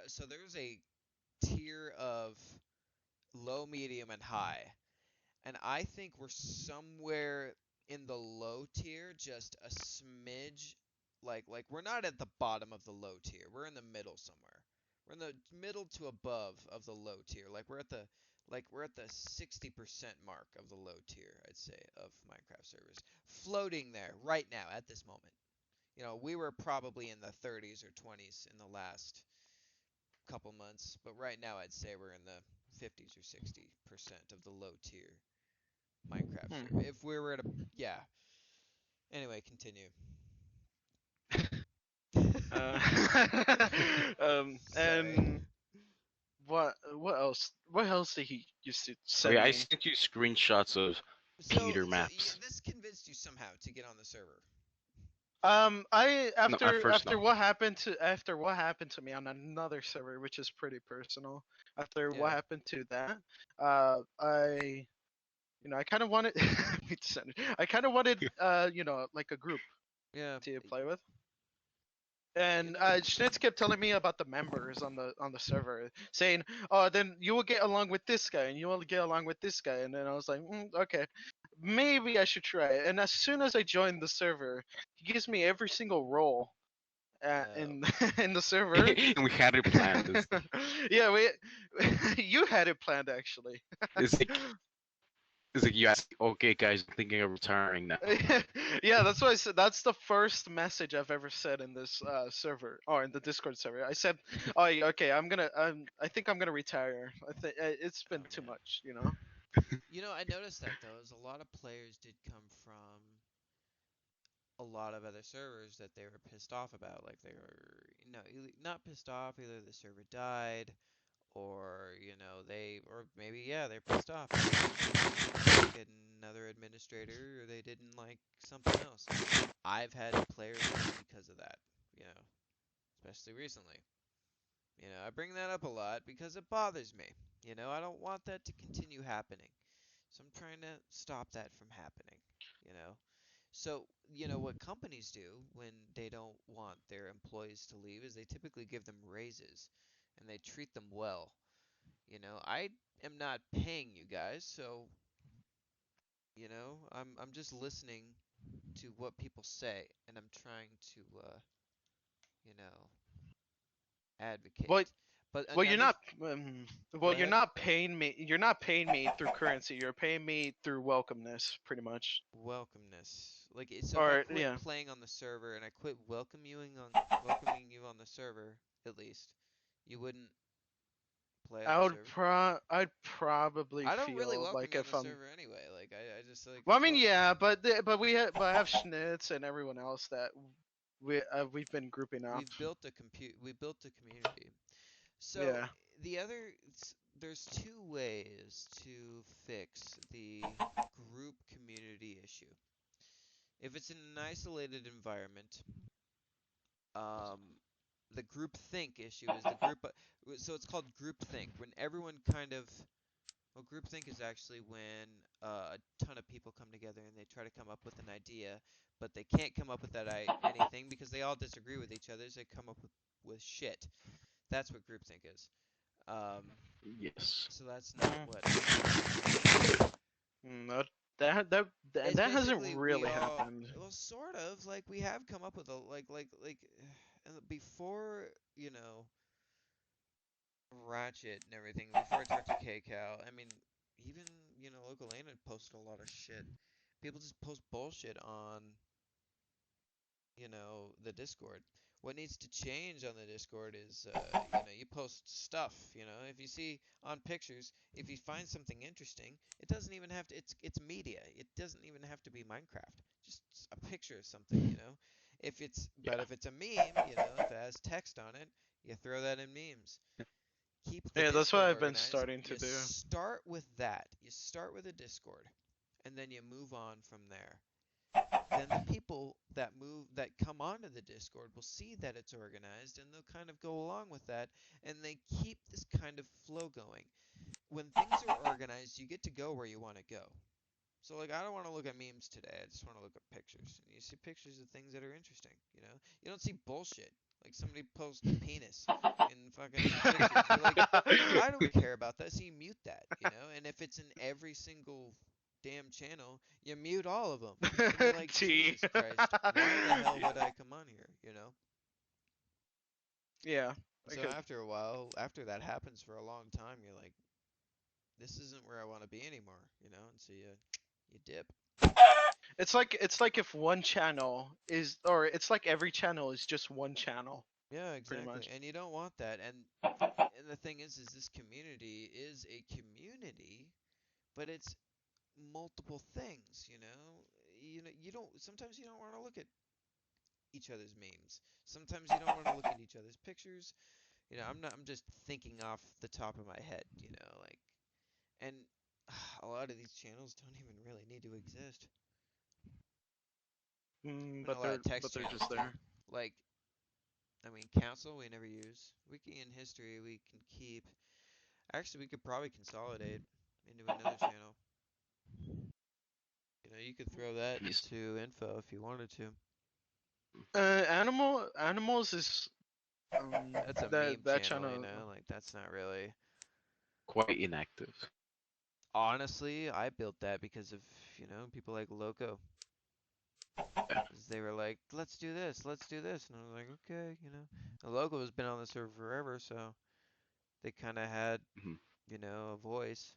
so there's a tier of low, medium, and high. And I think we're somewhere in the low tier, just a smidge. Like we're not at the bottom of the low tier. We're in the middle somewhere. We're in the middle to above of the low tier. Like we're at the like we're at the 60% mark of the low tier, I'd say, of Minecraft servers. Floating there right now at this moment. You know, we were probably in the 30s or 20s in the last couple months, but right now I'd say we're in the 50s or 60% of the low tier Minecraft server. Hmm. If we were at a, yeah. Anyway, continue. Sorry. And what else? What else did he used to Oh send yeah, I me? sent you screenshots of So Peter maps. this convinced you somehow to get on the server. I No, at first after no. what happened to me on another server, which is pretty personal. After what Yeah. happened to that, I I kind of wanted I kind of wanted like a group Yeah. to play with. You And know. Schnitz kept telling me about the members on the server, saying, "Oh, then you will get along with this guy, and you will get along with this guy." And then I was like, "Okay, maybe I should try it." And as soon as I joined the server, he gives me every single role Oh. in in the server. And we had it planned. Yeah, we you had it planned actually. It's like it's like you ask, okay, guys, I'm thinking of retiring now. Yeah, that's what I said. That's the first message I've ever said in this server or in the Discord server. I said, "Oh, yeah, okay, I think I'm gonna retire. I think it's Oh been too man. much, you know." You know, I noticed that though, is a lot of players did come from a lot of other servers that they were pissed off about. Like they were, not pissed off, either the server died or, or maybe, yeah, they're pissed off because they didn't like another administrator or they didn't like something else. I've had players leave because of that, especially recently. I bring that up a lot because it bothers me. I don't want that to continue happening. So I'm trying to stop that from happening, you know. So, what companies do when they don't want their employees to leave is they typically give them raises and they treat them well. I am not paying you guys, so, I'm just listening to what people say and I'm trying to you know, Well, advocate. But well, you're another not. Go Well, you're ahead. not paying me. You're not paying me through currency. You're paying me through welcomeness, pretty much. Welcomeness. Like so if I Or quit yeah, playing on the server and I quit welcoming you on the server, at least, you wouldn't play on the server. I'd probably I don't really feel welcome like you on if the I'm. server anyway. Like I just like, Well, I mean, well, yeah, but I have Schnitz and everyone else that we've been grouping up. we built a community. So Yeah. the other there's two ways to fix the group community issue. If it's in an isolated environment, um, the group think issue is so it's called group think when everyone kind of well, group think is actually when a ton of people come together and they try to come up with an idea, but they can't come up with anything because they all disagree with each other. So they come up with shit. That's what groupthink is. Um, Yes. so that's not Mm, what Minecraft is. no, that It's hasn't basically we really all, happened. well, sort of like we have come up with a before Ratchet and everything. Before I talked to KCal, I mean, even local Lane posted a lot of shit. People just post bullshit on the Discord. What needs to change on the Discord is, you post stuff. If you see on pictures, if you find something interesting, it doesn't even have to. It's media. It doesn't even have to be Minecraft. Just a picture of something. But Yeah. if it's a meme, if it has text on it, you throw that in memes. Keep the Yeah, that's what Discord I've been organized. starting to You do. start with that. You start with a Discord, and then you move on from there. Then the people that come onto the Discord will see that it's organized and they'll kind of go along with that and they keep this kind of flow going. When things are organized, you get to go where you want to go. So like I don't want to look at memes today. I just want to look at pictures. And you see pictures of things that are interesting. You don't see bullshit. Like somebody posts a penis in fucking pictures. You're like, I don't care about that. So you mute that. And if it's in every single damn channel, you mute all of them. And you're like, T. Jesus Christ, why the hell would I come on here? Yeah, I So could. after a while, after that happens for a long time, you're like, this isn't where I want to be anymore, and so you dip. It's like if one channel is, or it's like every channel is just one channel. Yeah, Pretty exactly. much. And you don't want that. And the thing is this community is a community, but it's multiple things, you don't sometimes you don't want to look at each other's memes. Sometimes you don't want to look at each other's pictures. I'm just thinking off the top of my head, like and a lot of these channels don't even really need to exist. And a But lot of text they're channels just do. there. Like, I mean, council we never use. Wiki and history we can keep. Actually, we could probably consolidate into another channel. You could throw that into info if you wanted to. Animals is That's a that meme channel, channel. like that's not really. Quite inactive. Honestly, I built that because of, people like Loco. Yeah. 'Cause they were like, let's do this, and I was like, okay, And Loco has been on the server forever, so they kind of had, Mhm. a voice.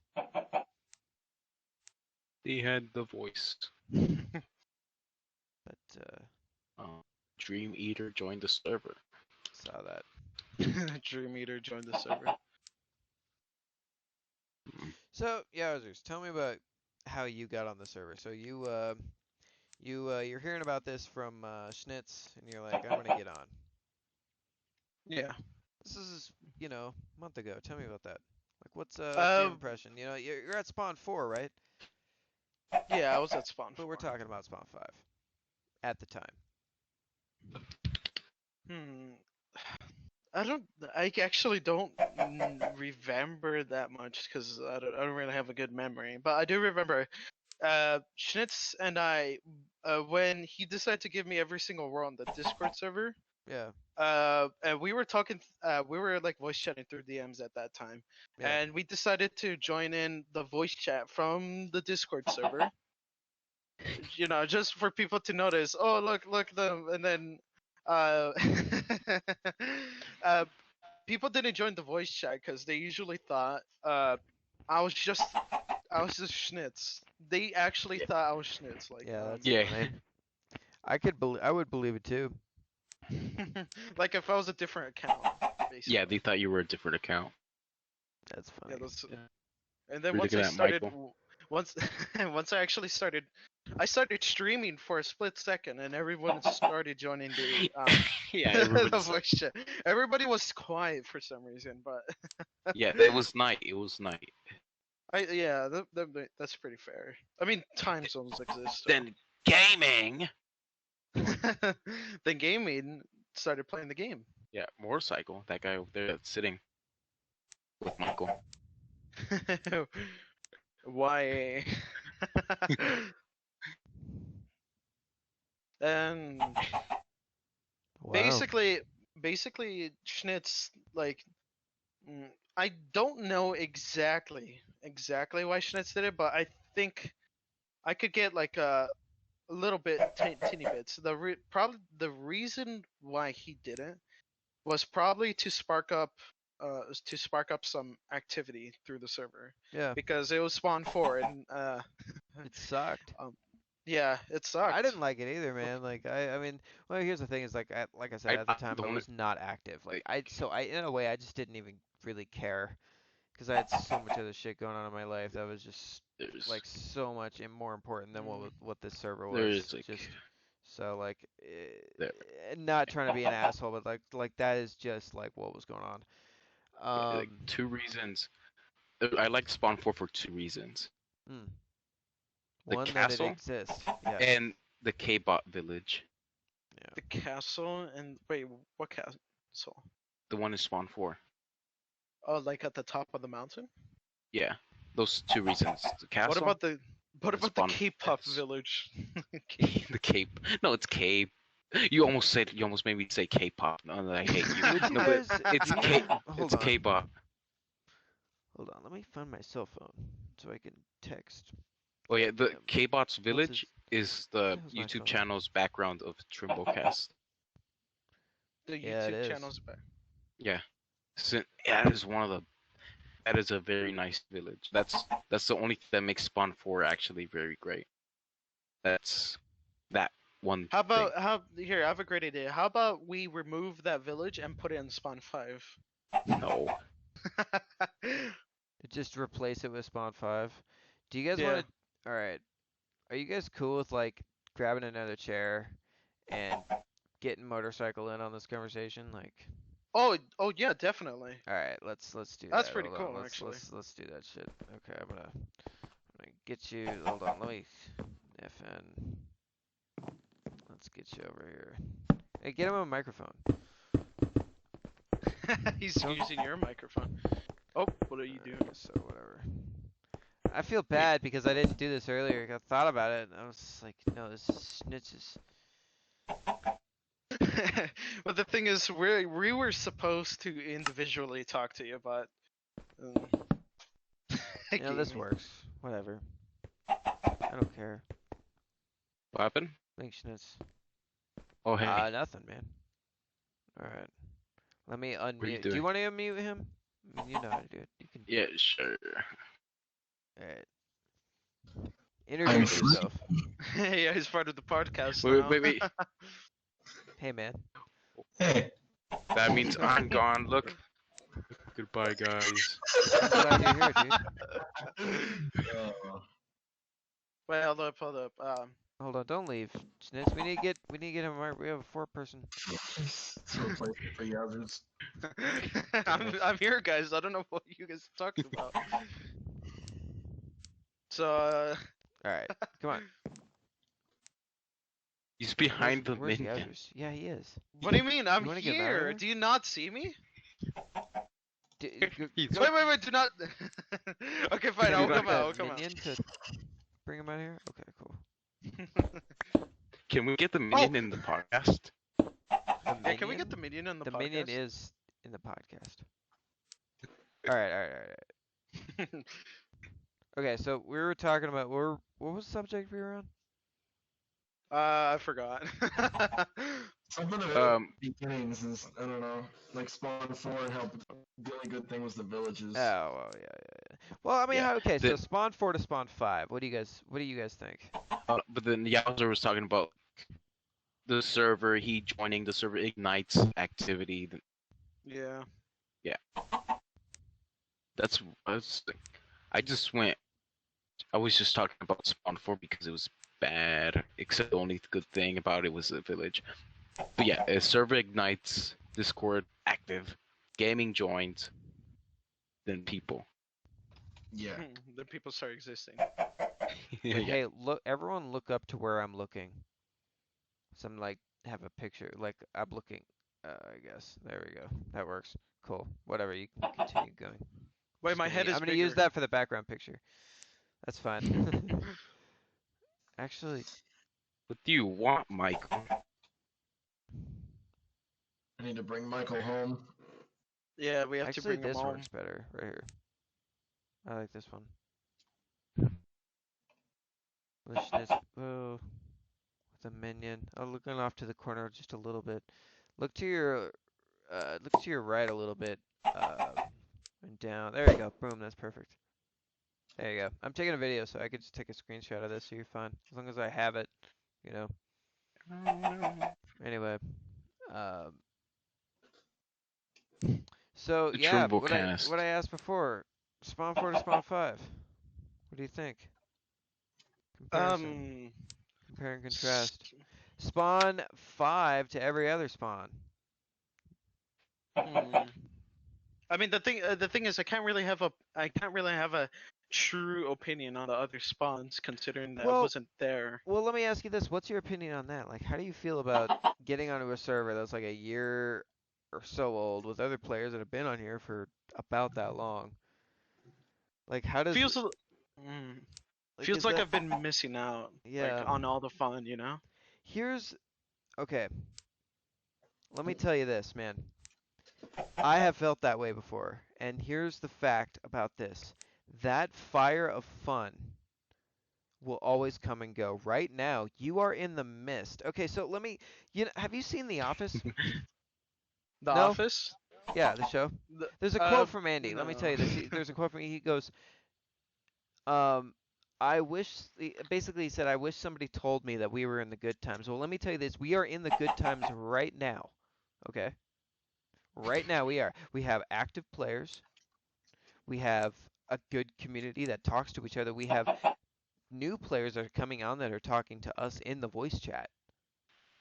They had the voice. But Dream Eater joined the server. saw that. Dream Eater joined the server. So, Yowzers, tell me about how you got on the server. So you're hearing about this from Schnitz, and you're like, I'm gonna get on. Yeah. This is, a month ago. Tell me about that. Like, what's your Uh, impression? You're at spawn 4, right? yeah, I was at spawn But we're 4. talking about spawn 5 at the time. I actually don't remember that much because I don't really have a good memory. But I do remember Schnitz and I, when he decided to give me every single role on the Discord server. Yeah. And we were talking, we were like voice chatting through DMs at that time, Yeah. and we decided to join in the voice chat from the Discord server. Just for people to notice. Oh, look them, and then, uh, uh, people didn't join the voice chat because they usually thought, I was just Schnitz. They actually thought I was Schnitz. Like, Yeah, that's Yeah. funny. I would believe it too. like if I was a different account, basically. Yeah, they thought you were a different account. That's funny. Yeah, that's. Yeah. And then You're once looking I at started, Michael. once once I actually started, I started streaming for a split second, and everyone started joining the Yeah, the everybody's. voice chat. Everybody was quiet for some reason, but Yeah, it was night. It was night. yeah, that's pretty fair. I mean, time zones exist. So. Then gaming. Then gaming started playing the game. Yeah, motorcycle. That guy over there that's sitting with Michael. Why? And Wow. basically, Schnitz, like, I don't know exactly why Schnitz did it, but I think I could get like a little bit teeny bits. Probably the reason why he did it was probably to spark up some activity through the server. Yeah. Because it was spawn 4 and It sucked. yeah, it sucked. I didn't like it either, man. Like I mean, well, here's the thing: is like I said at the time, I was not active. Like I in a way, I just didn't even really care because I had so much other shit going on in my life that was just like so much more important than what this server was. There's like, just so like not trying to be an asshole, but like that is just like what was going on. like 2 reasons. I like Spawn 4 for 2 reasons. The One, castle that it exists. Yeah. and the K-bot village. Yeah. The castle and wait, what castle? The one in Spawn 4. Oh, like at the top of the mountain? Yeah, those 2 reasons. The castle. What about the Spawn K-pop S. village? The Cape? No, it's Cape. You almost made me say K-pop. No, I hate you. Would you No, guys, but it's it's K-bot. Hold on, let me find my cell phone so I can text. Oh yeah, the K-bot's village is the hell's my YouTube phone? channel's background of Trimbocast. The Yeah, it YouTube is. channel's back. Yeah, so, yeah, it is one of the that is a very nice village. That's the only thing that makes Spawn 4 actually very great. That's that one How thing. about here? I have a great idea. How about we remove that village and put it in Spawn 5? No. Just replace it with Spawn 5. Do you guys Yeah. want to? All right. Are you guys cool with like grabbing another chair and getting motorcycle in on this conversation? Like, Oh yeah, definitely. all right, let's do That's that. pretty Hold on. cool, Let's actually. let's do that shit. Okay, I'm gonna get you. Hold on. Let me FN. Let's get you over here. Hey, get him a microphone. He's Don't- using your microphone. Oh, what are you doing? So whatever. I feel bad because I didn't do this earlier. I thought about it and I was just like, no, this is Schnitz's. But the thing is, we were supposed to individually talk to you, but You know, this Gaming. works. Whatever. I don't care. What happened? Thanks, Schnitz. Oh hey. Nothing, man. All right. Let me are you unmute. Do you doing? want to unmute him? I mean, you know how to do it. You can. Yeah, sure. All right. Introduce free. yourself. Yeah, he's part of the podcast now. Wait. Hey, man. Hey, That means I'm gone. Look. Goodbye, guys. I'm glad you're here, dude. Wait, hold up. Hold on, don't leave, Schnitz. We need to get him right. We have a 4-person. to replace it for Yowzers. I'm here, guys. I don't know what you guys are talking about. So, All right, come on. He's behind the Where's minion. Yowzers? Yeah, he is. what do you mean? I'm You wanna get him out of here. there? Do you not see me? He's Wait, do not. Okay, fine. Can I'll we come get out. I'll the come out. minion to bring him out here? Okay, cool. Can we get the minion in the podcast? Yeah, can we get the minion on the The podcast? minion is in the podcast. All right. Okay, so we were talking about what was the subject we were on? I forgot. Something about Um, beginnings is, I don't know, like Spawn 4 and how the only good thing was the villages. Oh, yeah. Well, I mean, Yeah, okay, so the- Spawn 4 to Spawn 5. What do you guys think? but then Yowzer was talking about the server. He joining the server ignites activity. Yeah. That's I just went. I was just talking about Spawn 4 because it was bad. Except the only good thing about it was the village. But yeah, a server ignites, Discord active, gaming joins, then people. Yeah. The people start existing. Yeah. Hey, look, everyone look up to where I'm looking. Some like have a picture, like I'm looking. I guess there we go. That works. Cool. Whatever. You can continue going. Wait, Just my head is I'm gonna bigger. use that for the background picture. That's fine. Actually, What do you want, Michael? I need to bring Michael home. Yeah, we have to actually, bring him this home. works better right here. I like this one. Oh, with a minion. Oh, looking off to the corner just a little bit. Look to your right a little bit. And down. There you go. Boom. That's perfect. There you go. I'm taking a video, so I could just take a screenshot of this, so you're fine. As long as I have it, you know. Anyway, so The yeah, Trimbocast. what I asked before, Spawn 4 to Spawn 5. What do you think? Comparison. Compare and contrast. Spawn 5 to every other Spawn. I mean, the thing is, I can't really have a true opinion on the other spawns, considering that I Well- wasn't there. Well, let me ask you this. What's your opinion on that? Like, how do you feel about getting onto a server that's like a year or so old with other players that have been on here for about that long? Like, how does Feels like, feels is like that- I've been missing out, Yeah. like on all the fun, you know. Okay. Let me tell you this, man. I have felt that way before, and here's the fact about this. That fire of fun will always come and go. Right now, you are in the mist. Okay, so have you seen The Office? The No? Office. Yeah, the show. The- There's a quote from Andy. Let me tell no. you this. There's a quote from he goes, I wish basically he said I wish somebody told me that we were in the good times. Well, let me tell you this. We are in the good times right now. Okay? Right now we are. We have active players. We have a good community that talks to each other. We have new players that are coming on that are talking to us in the voice chat.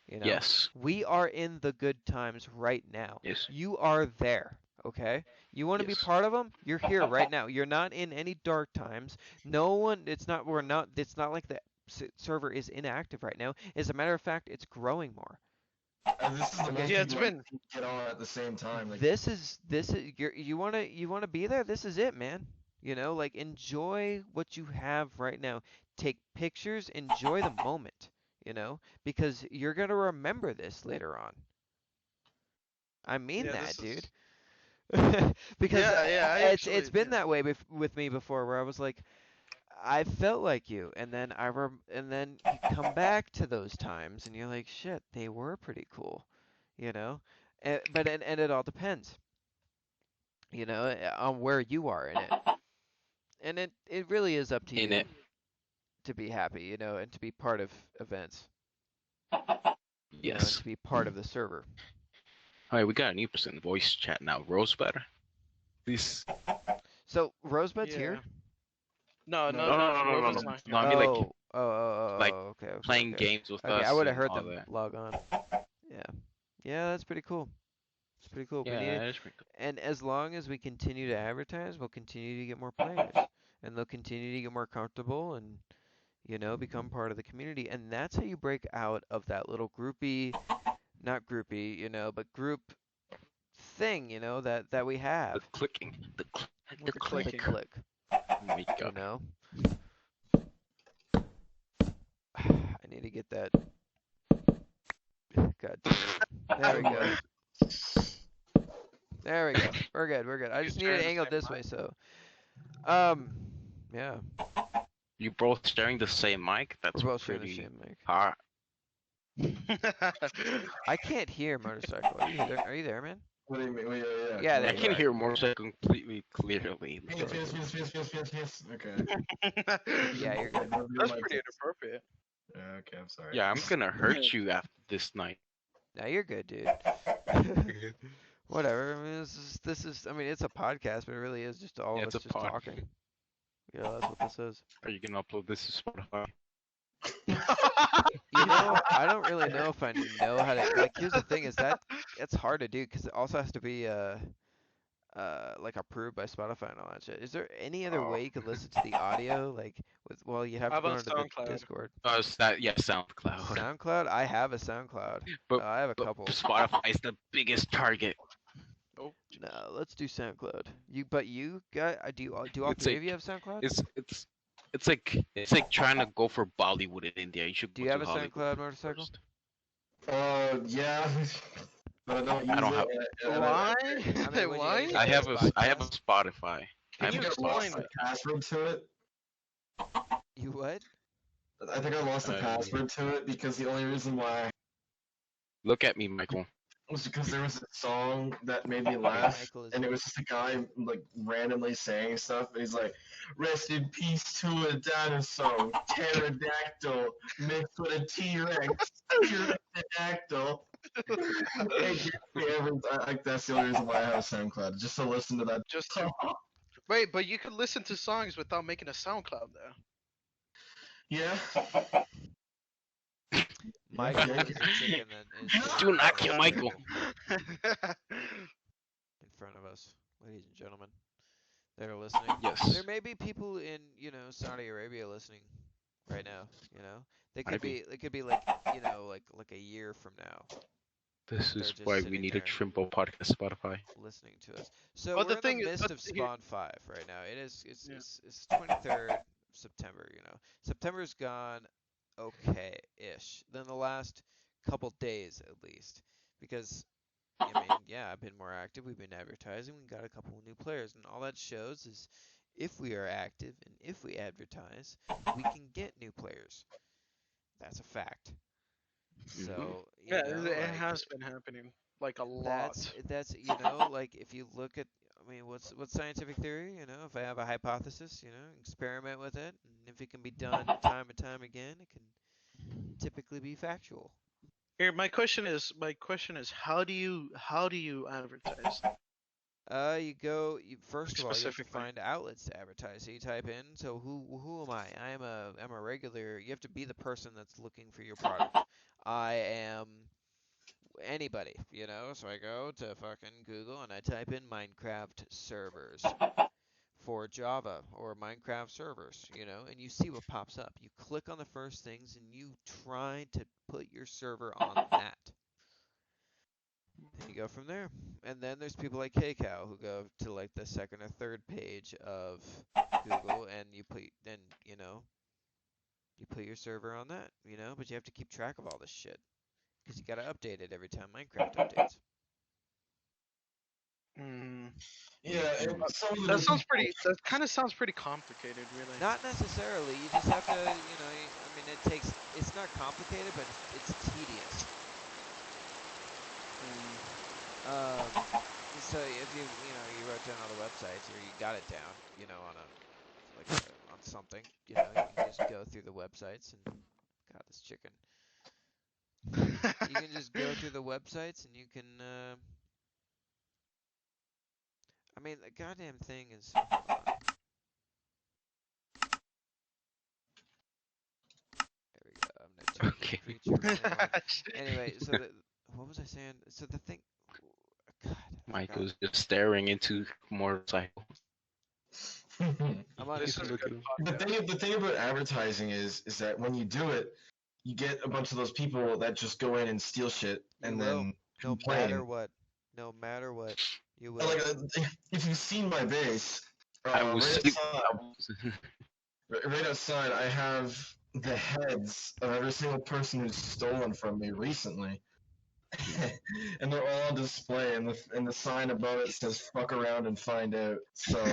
You know, Yes. we are in the good times right now. Yes. You are there, okay? You want to be Yes. part of them? You're here right now. You're not in any dark times. No one, it's not like the server is inactive right now. As a matter of fact, it's growing more. And this is the Okay. most Yeah, it's people been. can get on at the same time. Like, This is you want to be there? This is it, man. You know, like enjoy what you have right now. Take pictures, enjoy the moment, you know, because you're going to remember this later on. I mean Yeah, that, this dude. is. Because Yeah, yeah. I it's actually. been Yeah. that way with me before where I was like I felt like you and then and then you come back to those times and you're like shit, they were pretty cool, you know? And it all depends, you know, on where you are in it. And it really is up to In you it. to be happy, you know, and to be part of events, you know, and Yes. to be part of the server. All right, we got a new person in the voice chat now. Rosebud. This. So Rosebud's Yeah. here? No, no, no, No, no, no. no, no, no, Rova's no. not No, here. I mean like like Okay, okay, playing okay. games with Okay, I us would have and heard all them that. log on. Yeah. Yeah, that's pretty cool. It's pretty cool. We Yeah, need it. that is pretty cool. And as long as we continue to advertise, we'll continue to get more players. And they'll continue to get more comfortable and, you know, become part of the community. And that's how you break out of that little groupie, not groupie, you know, but group thing, you know, that we The have. clicking. The With the click. The clicking. click, Oh my you god. know. I need to get that. God damn it. There we go. There we go. We're good. We're good. I just need it sharing the angled same this way, mic. so. Yeah. You both sharing the same mic? We're That's both sharing the pretty same mic. hard. I can't hear motorcycle. Are you there? Are you there, man? what do you mean? Well, yeah, Yeah, I there you can are. hear motorcycle completely clearly. Yes. Okay. Yeah, you're good. That's pretty inappropriate. Okay, I'm sorry. Yeah, I'm gonna hurt you after this night. No, you're good, dude. Whatever. I mean, this is. I mean, it's a podcast, but it really is just all Yeah, of it's us a just pod. talking. Yeah, that's what this is. Are you gonna upload this to Spotify? You know, I don't really know if I know how to. Like, here's the thing: is that it's hard to do because it also has to be like approved by Spotify and all that shit. Is there any other Oh. way you could listen to the audio? Like, well, you have How to go about into the SoundCloud? Discord. Oh, it's that yeah, SoundCloud. SoundCloud? I have a SoundCloud. But, I have a but couple. Spotify is the biggest target. Oh, No, let's do SoundCloud. But you got do all It's three like of you have SoundCloud? it's like trying to go for Bollywood in India. You should Do go you have to a Hollywood SoundCloud motorcycle? first. Yeah, but I don't use I don't it. have. why? I mean, would you Why? use it I as have a I have a podcast? Spotify. I Can have you a I think I explain lost the it? password to it. You what? I think I lost the Uh, password to it because the only reason why Look at me, Michael. was because there was a song that made me laugh, Michael is and it was just a guy like randomly saying stuff, and he's like, "Rest in peace to a dinosaur, pterodactyl mixed with a T-Rex, pterodactyl." It gets me that's the only reason why I have SoundCloud, just to listen to that. Just to wait, but you could listen to songs without making a SoundCloud though. Yeah. Michael Yeah. is the chicken that is Do sitting not on kill the Michael. table in front of us, ladies and gentlemen that are listening. Yes. There may be people in, you know, Saudi Arabia listening right now, you know. They could Maybe. be it could be like, you know, like a year from now. This They're is just why we sitting need a there Trimbo podcast Spotify. listening to us. So But we're the in thing the is, midst but of here, Spawn 5 right now. Yeah. It's 23rd of September, you know. September's gone okay-ish. Then the last couple days at least. Because I mean, yeah, I've been more active. We've been advertising. We got a couple of new players, and all that shows is if we are active and if we advertise, we can get new players. That's a fact. Mm-hmm. So, you yeah, know, it like has been happening. like a That's lot. that's like if you look at, I mean, what's scientific theory? If I have a hypothesis, experiment with it, and if it can be done time and time again, it can typically be factual. Here, my question is, how do you advertise First of all, you have to specifically? find outlets to advertise. So you type in, so who am I? I'm a regular. You have to be the person that's looking for your product. I am anybody, So I go to fucking Google and I type in Minecraft servers for Java or Minecraft servers, and you see what pops up. You click on the first things and you try to put your server on that. And you go from there. And then there's people like KCow who go to like the second or third page of Google and you put your server on that, but you have to keep track of all this shit because you got to update it every time Minecraft updates. Mm, Yeah, and some of the that new sounds people. pretty. That kind of sounds pretty complicated, really. Not necessarily. You just have to, I mean, it's not complicated, but it's tedious. Mm. So if you wrote down all the websites or you got it down, on on something, you can just go through the websites and, God, this chicken. You can just go through the websites and you can, I mean, the goddamn thing is, hold on. There we go. I'm gonna turn the Okay. creature mode. Anyway, what was I saying? So the thing, God, I forgot. Michael's just staring into motorcycle. the I'm on. This is a Look good at him. podcast. thing about advertising is that when you do it, you get a bunch of those people that just go in and steal shit You and will, then no matter complain. what. No matter what, you Like, will. if you've seen my base, I was right sleep. outside, I was, right outside, I have the heads of every single person who's stolen from me recently. And they're all on display, and the sign above it says "fuck around and find out." So,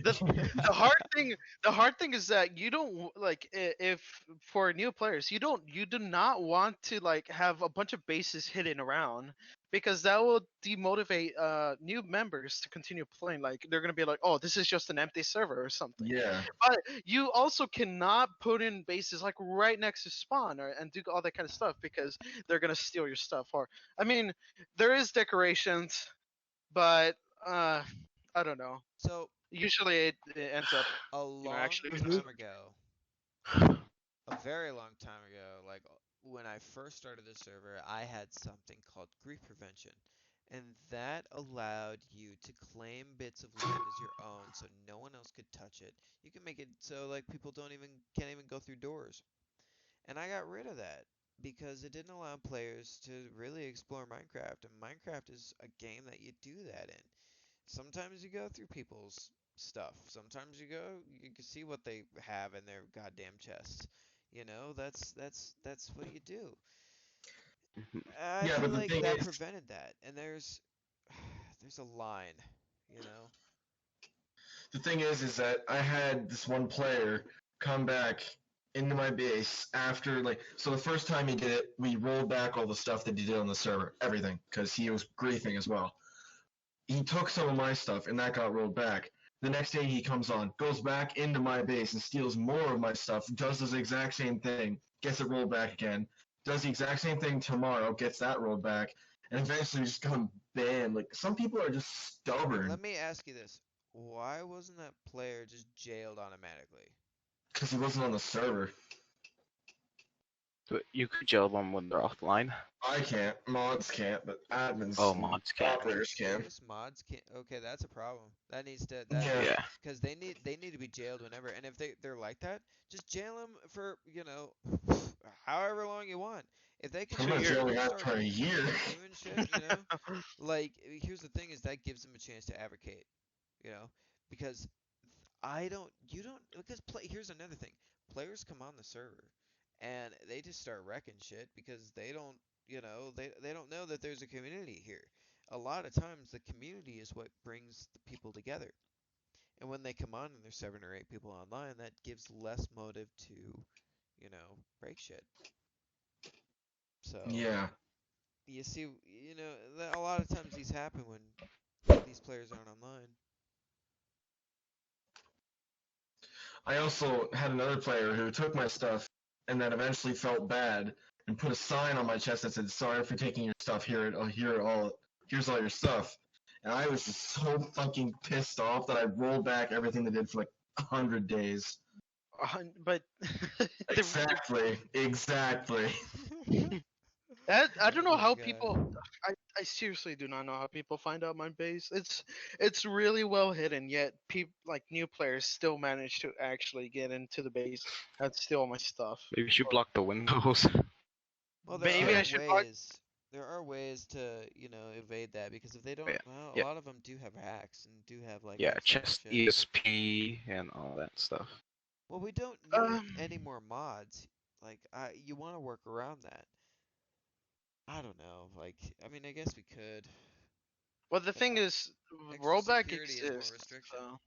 the the hard thing the hard thing is that you don't like if for new players you do not want to like have a bunch of bases hidden around because that will demotivate new members to continue playing. Like they're gonna be like, oh, this is just an empty server or something. yeah, But you also cannot put in bases like right next to spawn and do all that kind of stuff because they're gonna steal your stuff. Or I mean, there is decorations, but I don't know. So Usually it ends up, a long actually being a time server. ago, a very long time ago, like when I first started the server, I had something called grief prevention. And that allowed you to claim bits of land as your own so no one else could touch it. You can make it so like people can't even go through doors. And I got rid of that because it didn't allow players to really explore Minecraft. And Minecraft is a game that you do that in. Sometimes you go through people's stuff. Sometimes you can see what they have in their goddamn chests. That's what you do. I yeah. feel But the like thing that is, prevented that. And there's a line, you know. is that I had this one player come back into my base after so the first time he did it, we rolled back all the stuff that he did on the server, everything, because he was griefing as well. He took some of my stuff and that got rolled back. The next day he comes on, goes back into my base and steals more of my stuff, does the exact same thing, gets it rolled back again, does the exact same thing tomorrow, gets that rolled back, and eventually just got banned. Like, some people are just Let stubborn me ask you this. Why wasn't that player just jailed automatically? because he wasn't on the server. but you could jail them when they're offline. I can't, mods can't, but Oh, admins and mods can. Are you operators can. serious? Mods can't. Okay, that's a problem. That needs to that Yeah, Yeah. because they need to be jailed whenever. And if they're like that, just jail them for however long you want. If they can I'm two not years. jailing actually that start for a year. doing shit, like here's the thing is that gives them a chance to advocate, you know, because I don't you don't because here's another thing. Players come on the server and they just start wrecking shit because they don't, they don't know that there's a community here. A lot of times the community is what brings the people together. And when they come on and there's 7 or 8 people online, that gives less motive to, break shit. So, Yeah, you see, a lot of times these happen when these players aren't online. I also had another player who took my stuff and then eventually felt bad and put a sign on my chest that said, "Sorry for taking your stuff. Here's all your stuff." And I was just so fucking pissed off that I rolled back everything they did for like 100 days. But Exactly. I don't know Oh my how people. god. I seriously do not know how people find out my base. It's really well hidden. Yet like new players still manage to actually get into the base and steal my stuff. Maybe you should block the windows. Well, Maybe I should block. there are ways to, evade that because if they don't, Yeah, well, a yeah, lot of them do have hacks and do have like yeah. external Chest shit. ESP and all that stuff. Well, we don't need Um, any more mods. Like, you want to work around that. I don't know. Like, I mean, I guess we could, well, the but thing is, extra rollback security is more exists. restriction. So.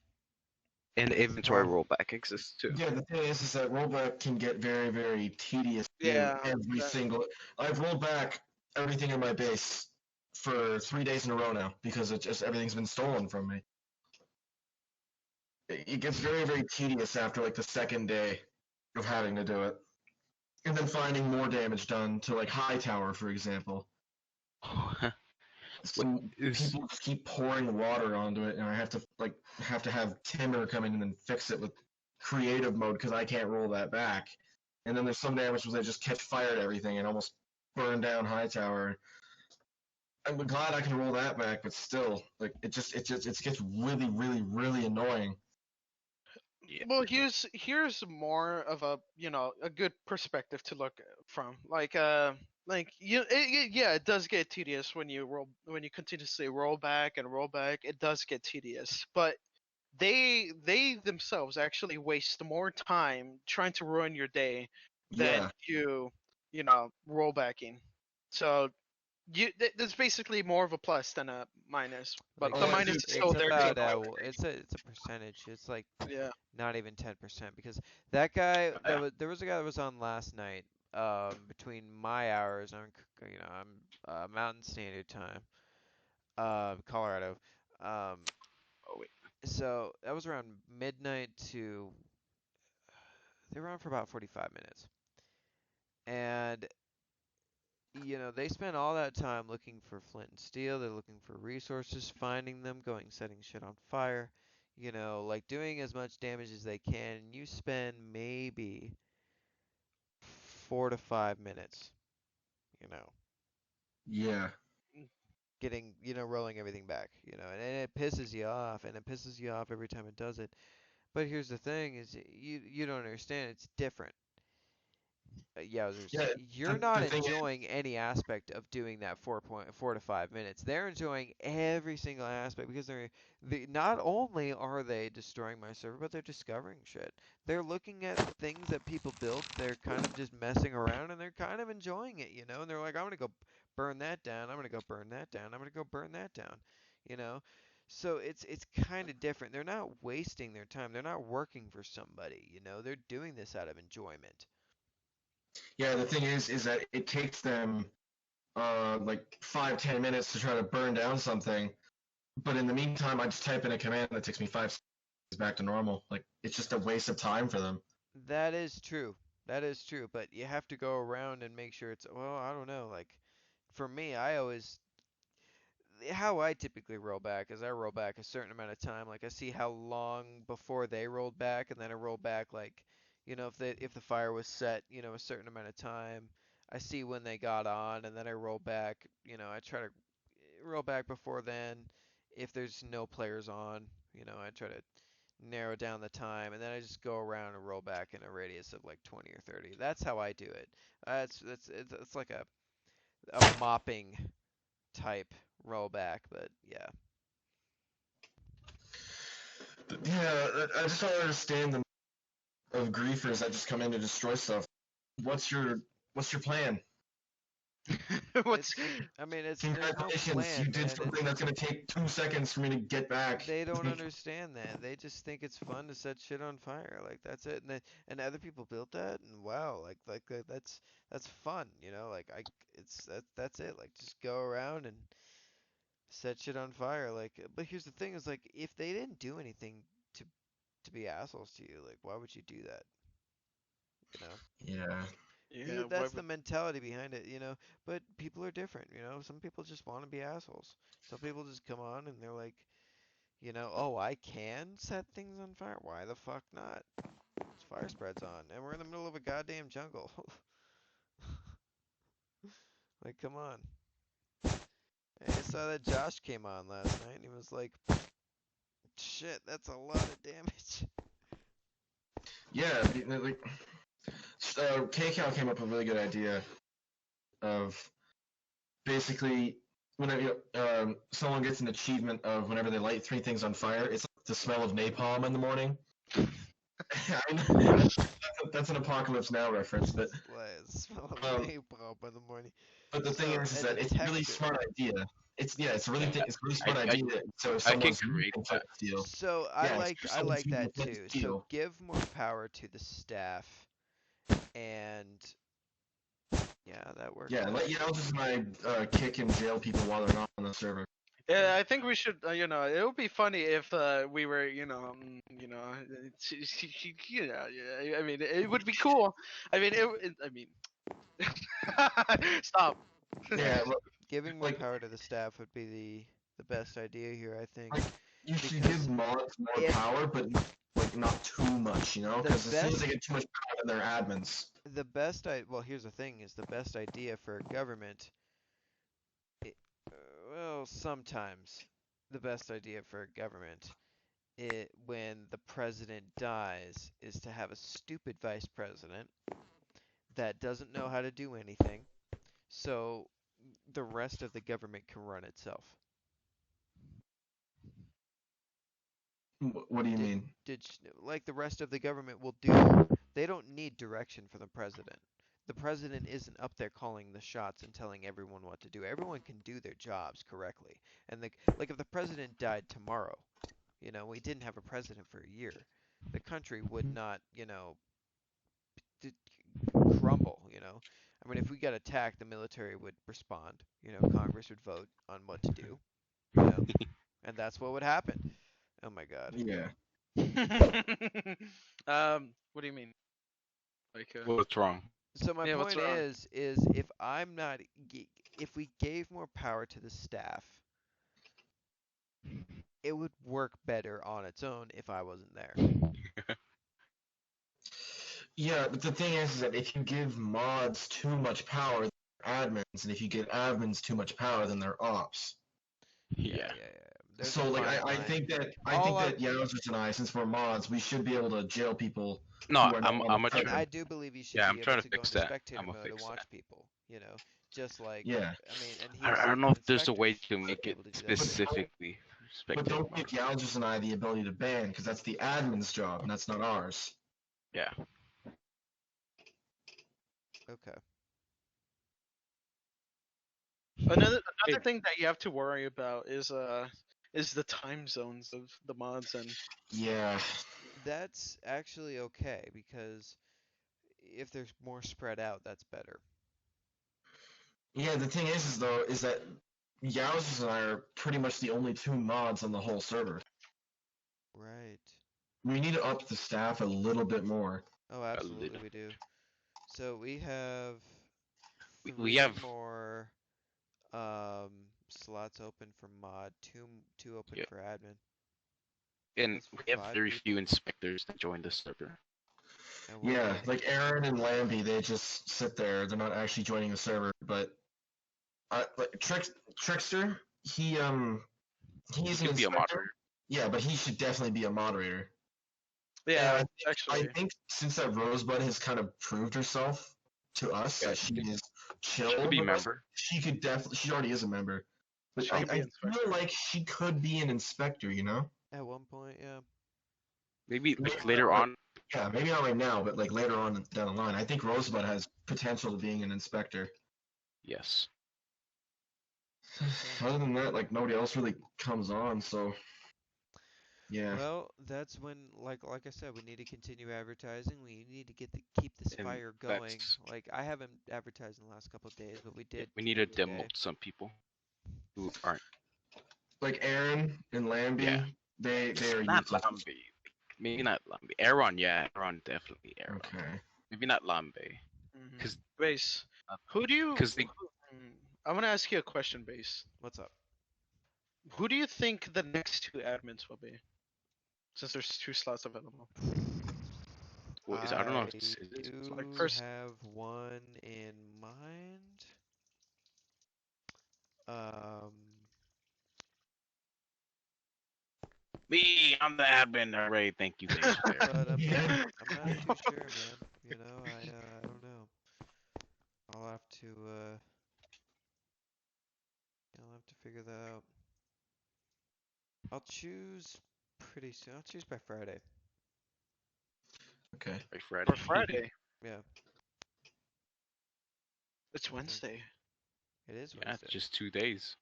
And The inventory problem, rollback exists too. yeah, the thing is that rollback can get very, very tedious doing Yeah. every single. I've rolled back everything in my base for 3 days in a row now because it just everything's been stolen from me. It gets very, very tedious after like the second day of having to do it, and then finding more damage done to like high tower, for example. What Some is people just keep pouring water onto it, and I have to have Timmer come in and then fix it with creative mode because I can't roll that back. And then there's some damage where they just catch fire at everything and almost burn down high tower. I'm glad I can roll that back, but still, like it gets really, really, really annoying. yeah. Well, here's more of a good perspective to look from. Yeah, it does get tedious when you continuously roll back and roll back. It does get tedious, but they themselves actually waste more time trying to ruin your day than Yeah, roll backing. So that's basically more of a plus than a minus, but Like the oh, minus it's is it's still there to about annoy it's a percentage. It's like me. Yeah. not even 10% because that guy Yeah. there was a guy that was on last night between my hours I'm Mountain Standard Time, Colorado. Um Oh wait. so that was around midnight to they were on for about 45 minutes. And they spend all that time looking for flint and steel. They're looking for resources, finding them, going setting shit on fire, like doing as much damage as they can. And you spend maybe 4 to 5 minutes, you know, yeah, getting, rolling everything back, and it pisses you off, and it pisses you off every time it does it. But here's the thing: is you don't understand. It's different. Yowzers, yeah. you're The not thing is, enjoying any aspect of doing that 4 to 5 minutes. They're enjoying every single aspect because not only are they destroying my server, but they're discovering shit. They're looking at things that people built. They're kind of just messing around and they're kind of enjoying it, And they're like, I'm gonna go burn that down. I'm gonna go burn that down. I'm gonna go burn that down, you know. So it's kind of different. They're not wasting their time. They're not working for somebody, They're doing this out of enjoyment. yeah, the thing is that it takes them like 5-10 minutes to try to burn down something. But in the meantime, I just type in a command that takes me 5 seconds back to normal. Like it's just a waste of time for them. That is true. That is true, but you have to go around and make sure well, I don't know, like for me, how I typically roll back is I roll back a certain amount of time. Like I see how long before they rolled back and then I roll back like, if the fire was set, a certain amount of time. I see when they got on and then I roll back, I try to roll back before then. If there's no players on, I try to narrow down the time, and then I just go around and roll back in a radius of like 20 or 30. That's how I do it. It's like a mopping type rollback, but yeah. Yeah, I just don't understand the of griefers that just come in to destroy stuff. What's your what's your plan? What's I mean, there's no Congratulations, you plan, did man. something that's gonna take 2 seconds for me to get back. They don't understand that. They just think it's fun to set shit on fire. Like that's it. And other people built that, and wow, that's fun. Like that's it. Like just go around and set shit on fire. But here's the thing: is like if they didn't do anything to be assholes to you, like why would you do that? You know. Yeah. yeah? Why That's the would mentality behind it. But people are different. Some people just want to be assholes. Some people just come on and they're like, oh, I can set things on fire. Why the fuck not? It's fire spreads on, and we're in the middle of a goddamn jungle. Like, come on. I saw that Josh came on last night, and he was like, shit, that's a lot of damage. Yeah, like, KCal came up with a really good idea of basically whenever someone gets an achievement of whenever they light 3 things on fire, it's like the smell of napalm in the morning. I know, that's an Apocalypse Now reference, but Smell of um, napalm in the morning. but the thing is And that the it's a really texture. smart idea. It's a really Yeah, it's a really smart I idea. So if I can someone's create using that. flint steel, So yeah, if I someone's like using that flint too. So steel, give more power to the staff, and yeah, that works yeah, let too. Yowzers and I kick and jail people while they're not on the server. Yeah, I think we should. It would be funny if we were, yeah. I mean, it would be cool. I mean, I mean, stop. Yeah, Giving more like power to the staff would be the best idea here, I think, like you should because give mods more if power, but like not too much, the because as soon as best they get too much power, then they're admins. well, here's the thing: is the best idea for a government. It, well, sometimes the best idea for a government when the president dies is to have a stupid vice president that doesn't know how to do anything, so the rest of the government can run itself. What do you Did mean? like the rest of the government will do. They don't need direction from the president. The president isn't up there calling the shots and telling everyone what to do. Everyone can do their jobs correctly. And like if the president died tomorrow, we didn't have a president for a year, the country would not, d- crumble. I mean, if we got attacked, the military would respond. Congress would vote on what to do, and that's what would happen. Oh my God. Yeah. What do you mean? Like, What's wrong? So my yeah, what's point wrong? is if we gave more power to the staff, it would work better on its own if I wasn't there. Yeah, but the thing is that if you give mods too much power, they're admins, and if you give admins too much power, then they're ops. Yeah. There's a So like fine I line. think that All I'm Yowzers and I, since we're mods, we should be able to jail people No, who are not on I'm the a And tr- server. I do believe you should yeah, be I'm able trying to to go fix into that. spectator I'm gonna mode and fix that. watch people, just like, Yeah, I mean, and I here's don't the know if there's a way inspectors to should make be it able to do that too. specifically but spectator don't give mode. Yowzers and I the ability to ban, because that's the admin's job, and that's not ours. Yeah. Okay. Another thing that you have to worry about is the time zones of the mods and Yeah. That's actually okay because if they're more spread out, that's better. Yeah, the thing is though, is that Yowzers and I are pretty much the only 2 mods on the whole server. Right. We need to up the staff a little bit more. Oh, A absolutely little. we do. So we have We 3 have more slots open for mod, two open yeah, for admin. and That's we have 5 very people. few inspectors that join the server. And we're Yeah, only like Aaron and Lambie, they just sit there. They're not actually joining the server. But like Trickster, He he's an could be a inspector. moderator. Yeah, but he should definitely be a moderator. And yeah, I actually. think since that Rosebud has kind of proved herself to us Yeah, that she is she could chill be a with us, member. she could definitely. She already is a member, but She could be I inspector. feel like she could be an inspector. at one point, yeah. Maybe Maybe like not later right, on. yeah, maybe not right now, but like later on down the line. I think Rosebud has potential to being an inspector. Yes. Other than that, like nobody else really comes on, so yeah. Well, that's when, like I said, we need to continue advertising. We need to keep this And fire going. that's Like I haven't advertised in the last couple of days, but we yeah, did we need to today. demote some people who aren't. Like Aaron and Lambie, Yeah. they are Not useless. Lambe. Maybe not Lambe. Aaron, yeah, Aaron definitely Aaron. Okay. Maybe not Lambe. Mhm. 'Cause- Base, who do you? 'cause they- I'm gonna ask you a question, Base. What's up? Who do you think the next two admins will be? Since there's 2 slots available. Well, I don't know. I It's do like first- have one in mind. Um, me. I'm the admin. Hooray! Thank you, Base. but I'm Yeah. not too sure, man. You know, I don't know. I'll have to I'll have to figure that out. I'll choose pretty soon. I'll choose by Friday. Okay. Like Friday. For Friday. Yeah, It's Wednesday. it is Yeah, Wednesday. it's just 2 days.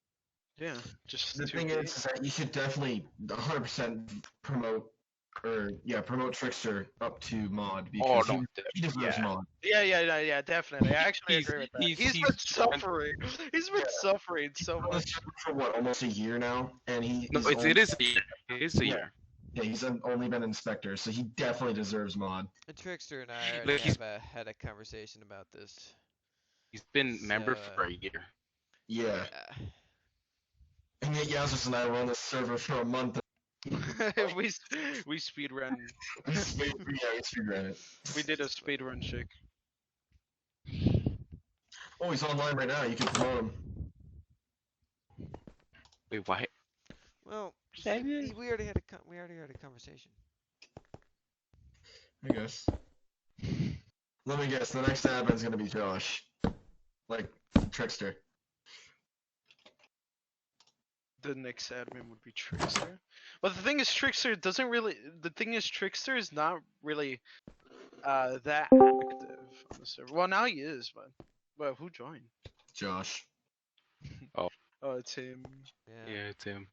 Yeah, just The 2 thing days. is that you should definitely 100% promote Trickster up to mod because no, he deserves yeah. mod. Yeah, definitely. I actually He's- agree with that. he's- He's he's been suffering. He's been suffering so On the much. server for what, almost a year now, and No, it is a year. It is a Yeah. year. Yeah, he's only been inspector, so he definitely deserves mod. And Trickster and I Like, already he's- had a conversation about this. He's been member So, for a year. Yeah. And yet Yowzers and I were on the server for a month. we speed run. We speed ran it. We did a speed run chick. Oh, he's online right now. You can promote him. Wait, why? Well, Yeah, see, yeah. we already had a conversation. I guess. Let me guess. The next admin's gonna be Josh. Like Trickster. The next admin would be Trickster. But the thing is, Trickster doesn't really. The thing is, Trickster is not really that active on the server. Well, now he is, but who joined? Josh. Oh, it's him. Yeah. Yeah, it's him.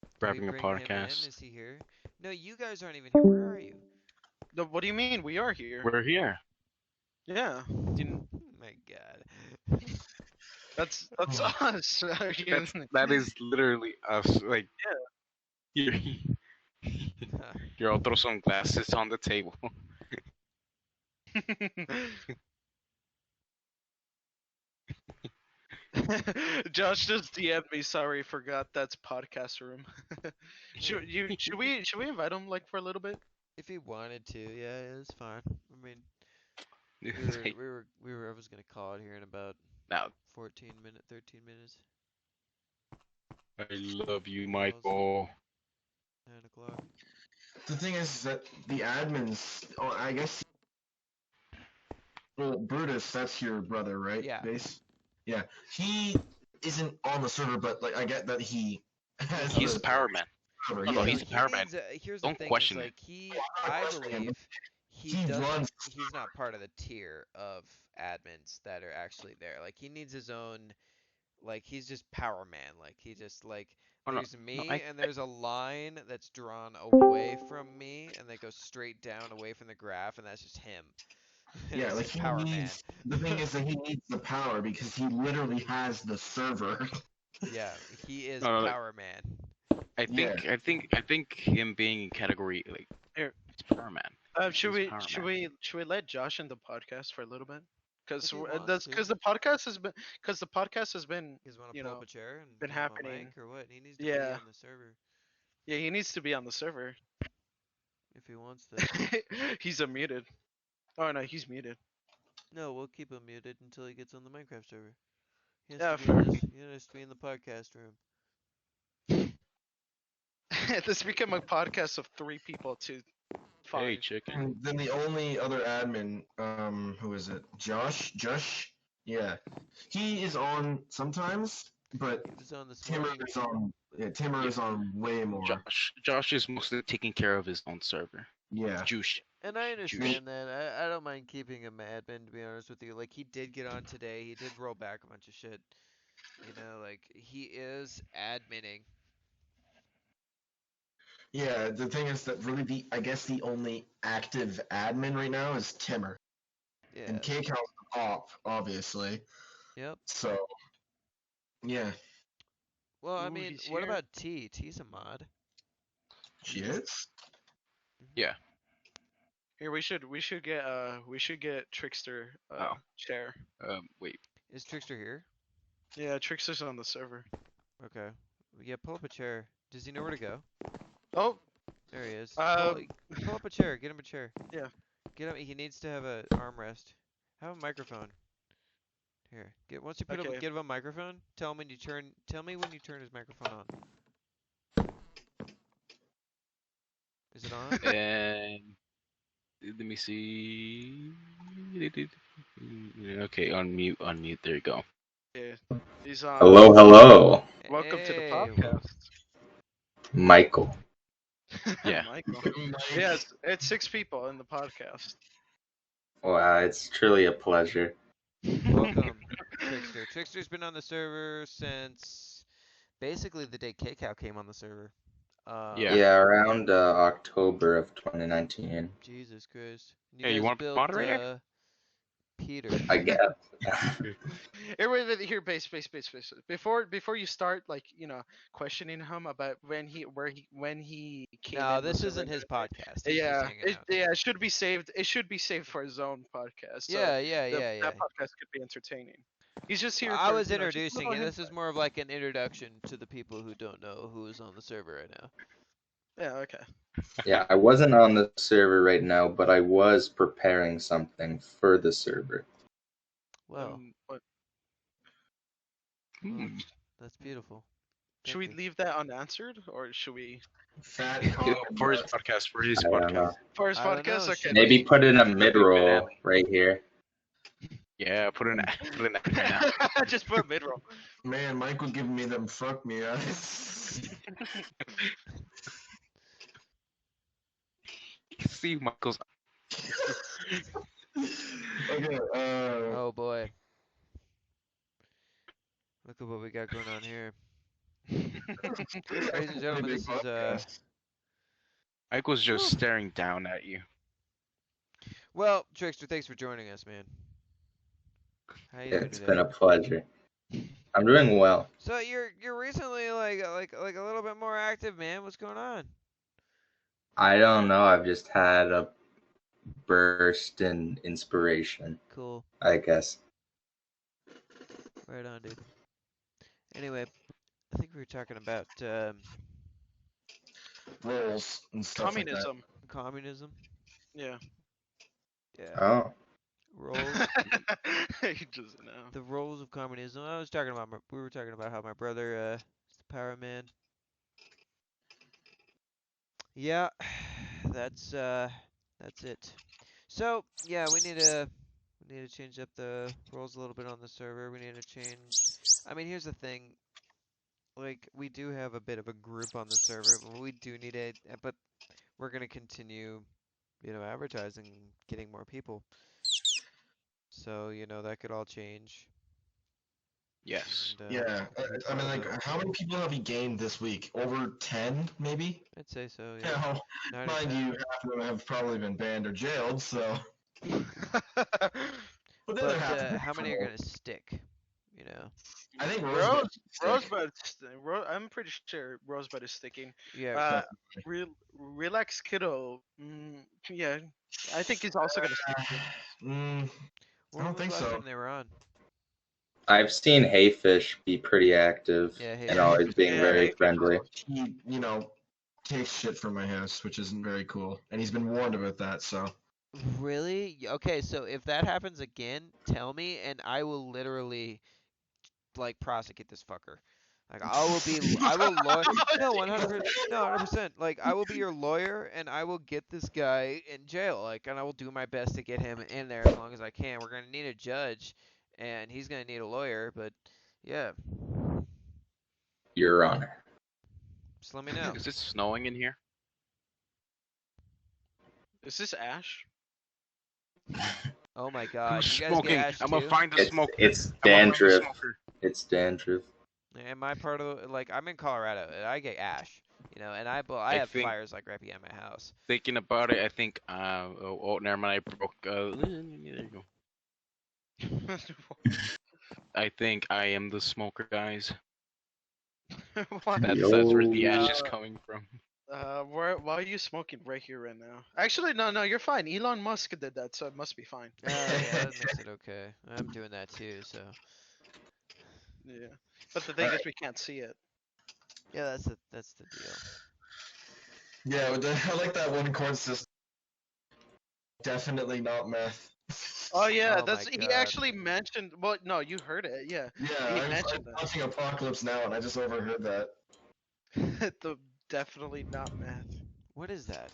Did we Grabbing a bring him in? podcast. Is he here? No, you guys aren't even here. Where are you? No, what do you mean? We are here. We're here. Yeah. Didn't- Oh my god. That's us. That is literally us. Like, yeah. Your otro sunglasses on the table. Josh just DM'd me. Sorry, forgot that's podcast room. should we invite him like for a little bit? If he wanted to, yeah, it's fine. I mean, It's like, I was gonna call it here in about now, 13 minutes, I love you, Michael. 9 o'clock. The thing is that the admins. Oh, I guess. Well, Brutus, that's your brother, right? Yeah. Base. Yeah. He isn't on the server, but like I get that he has. He's the a power man. server, Oh, no, yeah. he's a power man. Here's Don't the thing. question is, it. like he, I'm not I questioning him. believe He he doesn't. runs- He's not part of the tier of admins that are actually there. Like he needs his own. Like he's just power man. Like he just like. Oh, no, There's me, I- and there's a line that's drawn away from me, and that goes straight down away from the graph, and that's just him. And Yeah, it's like just he power needs. The thing is that he needs the power because he literally has the server. man. Yeah, he is No, no, power man. I think him being in category like Here. he's power man. Should He's power man. we let Josh in the podcast for a little bit? Because If he wants to. the podcast has been He's want to you pull know up a chair and been have a happening. mic or what? He needs to be Yeah. on the server yeah, he needs to be on the server. if he wants to. He's unmuted. Oh no, he's muted. No, we'll keep him muted until he gets on the Minecraft server. He has, Yeah, to, be in his, he has to be in the podcast room. This became a podcast of 3 people to 5. Hey, chicken. And then the only other admin, who is it? Josh? Yeah. He is on sometimes, but He was on this Timmer morning. is on. Yeah, Timmer is on way more. Josh is mostly taking care of his own server. Yeah. Juice. And I Juice. understand that. I don't mind keeping him admin, to be honest with you. Like, he did get on today. He did roll back a bunch of shit. You know, like, he is adminning. Yeah, the thing is that really I guess the only active admin right now is Timmer. Yeah. And K-Cal's op, obviously. Yep. So, yeah, Well, I Ooh, mean, he's what here. about T? T's a mod. she is. Yeah. Here we should get Trickster Oh. chair. Wait. Is Trickster here? Yeah, Trickster's on the server. Okay. Yeah, pull up a chair. Does he know where to go? Oh, There he is. uh, Pull up a chair. Get him a chair. Yeah. Get him. He needs to have a armrest. Have a microphone. Here. Once you Okay. give him a microphone. Tell him when you turn. Tell me when you turn his microphone on. Is it on? And let me see. Okay, unmute. There you go. Yeah, he's on. Hello, hello, Welcome to the Hey, podcast. Michael. Yeah. Michael. Yeah, it's 6 people in the podcast. Wow, it's truly a pleasure. Welcome, Trickster. Trickster's been on the server since basically the day K-Cow came on the server. Yeah. Yeah, around October of 2019, Jesus Christ. You Hey, you guys want built moderator? Peter. I guess. Here, wait, here, base. Before you start, like, questioning him about when he came No, in the this server. isn't his podcast. He's just Yeah, hanging out. it should be saved. It should be saved for his own podcast. So Yeah. that podcast could be entertaining. He's just here. I for, was just a introducing little you. This hint. is more of like an introduction to the people who don't know who is on the server right now. Yeah. Okay. Yeah, I wasn't on the server right now, but I was preparing something for the server. Well, What, Hmm. that's beautiful. should we Thank you. leave that unanswered, or should we? Fat For his podcast. I don't know. For his I don't podcast, know, okay. should Maybe we- put in a mid-roll right here. Yeah, put in admin now. Just put mid-roll. Man, Mike was giving me them fuck me eyes. See Michael's. Okay, Oh boy. Look at what we got going on here. Ladies and gentlemen, this is Michael's just staring down at you. well, Trickster, thanks for joining us, man. How you doing It's today? been a pleasure. I'm doing well. So you're recently like a little bit more active, man. What's going on? I don't know. I've just had a burst in inspiration, Cool. I guess. Right on, dude. Anyway, I think we were talking about roles and stuff Communism. communism. Yeah. Yeah. Oh, Roles. He doesn't know. The roles of communism. We were talking about how my brother is the power man. Yeah, that's it. So yeah, we need to change up the roles a little bit on the server. We need to change. I mean, here's the thing. Like, we do have a bit of a group on the server, but we do need it. But we're gonna continue, advertising, getting more people. So that could all change. Yes. And, Yeah, we can I mean, probably- like, how many people have you gained this week? Over 10, maybe? I'd say so. Yeah. Now, 9 or mind 10. you, half of them have probably been banned or jailed, so. But the other But half. how many are gonna stick? I think Rosebud. I'm pretty sure Rosebud is sticking. Yeah. Relax Kiddo. Yeah, I think he's also gonna stick. Mm, When don't was think the last so. time they were on? I've seen Hayfish be pretty active Yeah, and always being Yeah, very Hayfish friendly. He, takes shit from my house, which isn't very cool. And he's been warned about that, so. Really? Okay, so if that happens again, tell me, and I will literally prosecute this fucker. Like, I will lawyer. No, 100%. No, 100%. Like, I will be your lawyer, and I will get this guy in jail. Like, and I will do my best to get him in there as long as I can. We're gonna need a judge, and he's gonna need a lawyer. But yeah, Your Honor. just let me know. Is it snowing in here? Is this Ash? Oh my God, Who's you guys get smoking? ash I'm gonna too? find the smoker. It's I'm gonna find the dandruff. smoker. It's dandruff. Am I part of like I'm in Colorado and I get ash, and I I have think fires like right behind my house. thinking about it, I think never mind. I broke. There you go. I think I am the smoker, guys. Why? That's where the Yo. ash is coming from. Why are you smoking right here, right now? Actually, no, you're fine. Elon Musk did that, so it must be fine. Oh yeah, that makes it okay. I'm doing that too, so Yeah. But the thing is, we can't see it. yeah, that's the deal. Yeah, I like that one chord system. Definitely not meth. Oh yeah, Oh my he God. actually mentioned. Well, no, you heard it. Yeah, Yeah, he I'm mentioned watching Apocalypse Now, and I just overheard that. that. The definitely not math. What is that?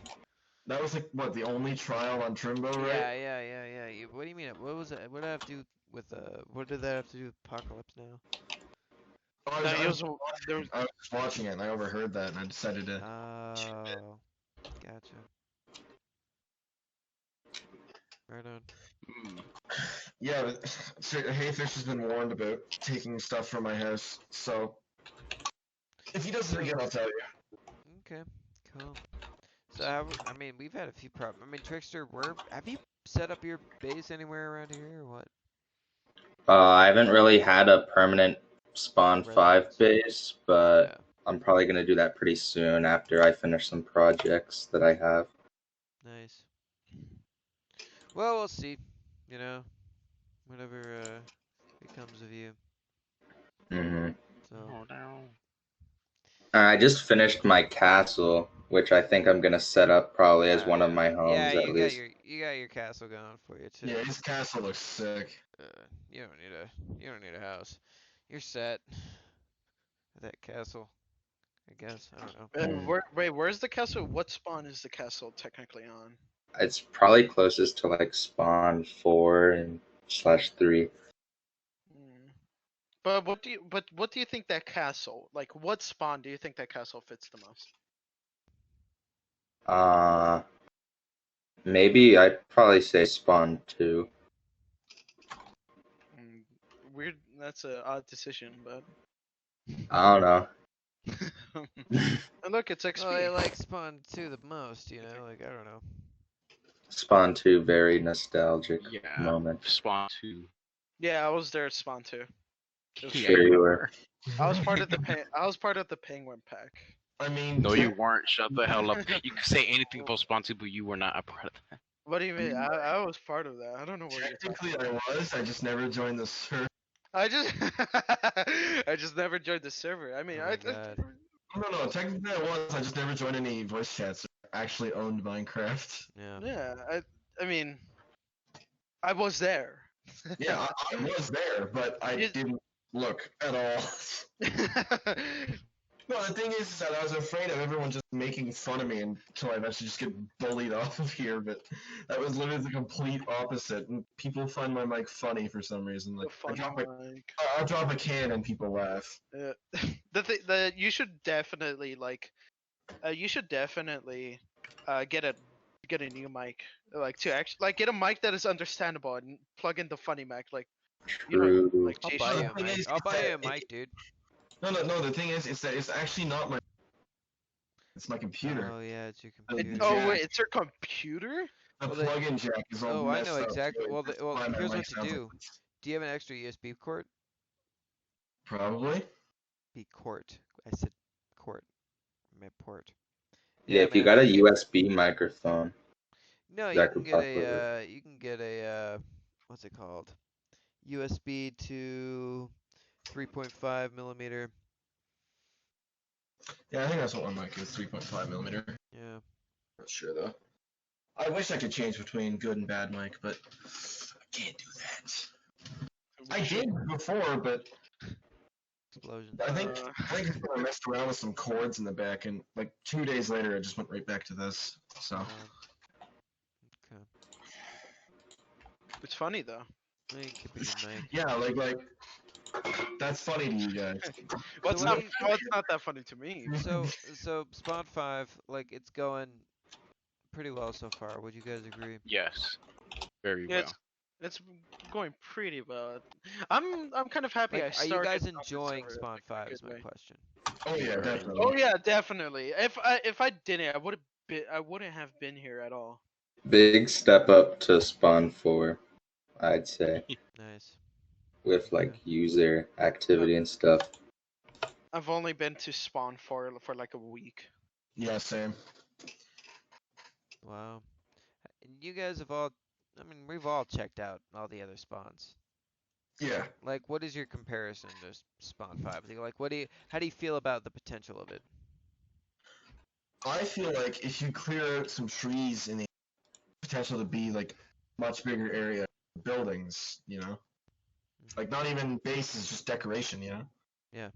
That was like what the only trial on Trimbo, right? Yeah. What do you mean? What was it? What did that have to do with what did that have to do with Apocalypse Now? Oh, No, he was. There was. I was just watching it, and I overheard that, and I decided to. Oh, gotcha. Right on. Yeah, but Hayfish has been warned about taking stuff from my house, so if he does it again, I'll tell you. Okay, cool. So I mean, we've had a few problems. I mean, Trickster, have you set up your base anywhere around here or what? I haven't really had a permanent spawn 5 Residence? base, but Yeah, I'm probably gonna do that pretty soon after I finish some projects that I have. nice. Well, we'll see. You know, whatever becomes of you. hmm So. Oh no. I just finished my castle, which I think I'm gonna set up probably as one of Yeah, my yeah, homes at least. you got your castle going for you too. Yeah, his castle looks sick. You don't need a house. You're set. With that castle, I guess. I don't know. Where's the castle? What spawn is the castle technically on? It's probably closest to like spawn 4 and /3. Hmm. But what do you think that castle? Like, what spawn do you think that castle fits the most? Uh, Maybe I'd probably say spawn 2. Mm, weird. That's a odd decision, but. I don't know. And look, it's XP. Well, I like Spawn 2 the most, like, I don't know. Spawn 2, very nostalgic Yeah. moment. Spawn 2. Yeah, I was there at spawn 2. Sure you were. I was part of the penguin pack. I mean, No, you weren't. Shut the hell up. You can say anything about Spawn 2, but you were not a part of that. What do you mean? I was part of that. I don't know where you're talking technically about. I was. I just never joined the server. I just I just never joined the server. I mean, Oh my God. No. Technically I was. I just never joined any voice chats. I actually owned Minecraft. Yeah. Yeah, I mean, I was there. Yeah, I was there, but I didn't look at all. No, the thing is that I was afraid of everyone just making fun of me until I eventually just get bullied off of here, but that was literally the complete opposite. And people find my mic funny for some reason. Like, I'll drop a can and people laugh. You should definitely get a new mic, like to actually like get a mic that is understandable and plug in the funny mic, like True. like I'll Jay buy you Sean. a mic. I'll buy you a mic, dude. No. The thing is that it's actually not my. It's my computer. Oh yeah, it's your computer. Oh wait, it's your computer? The Well, plug-in jack is all I messed know up, exactly. so Well, that's well, why my here's mic what to sounds like do. this. Do you have an extra USB port? Probably. Port. I said port. My port. Yeah, if you man. got a USB microphone, No, you that can could get possibly work. what's it called? USB to 3.5 millimeter. Yeah, I think that's what my mic is, 3.5 millimeter. Yeah. Not sure though. I wish I could change between good and bad mic, but I can't do that. I did before, but Explosions. I think I messed around with some cords in the back, and like 2 days later, it just went right back to this. So. Okay. It's funny though. You can keep a good mic. Yeah, like that's funny to you guys. What's not that funny to me? So Spawn 5, like it's going pretty well so far. Would you guys agree? Yes, very Yeah, well. it's going pretty well. I'm kind of happy Like, I are you started guys on this enjoying server Spawn in a 5 good is my way. question. Oh yeah, Very. Oh definitely. yeah, definitely. If I didn't, I wouldn't have been here at all. Big step up to Spawn 4, I'd say, Nice. with Okay. like user Uh, activity and stuff. I've only been to Spawn for like a week. Yeah, same. Wow. And you guys have all, I mean, we've all checked out all the other spawns. Yeah. Like, what is your comparison to Spawn 5? Like, how do you feel about the potential of it? I feel like if you clear out some trees in the potential to be like much bigger area buildings, like not even bases, just decoration, Yeah.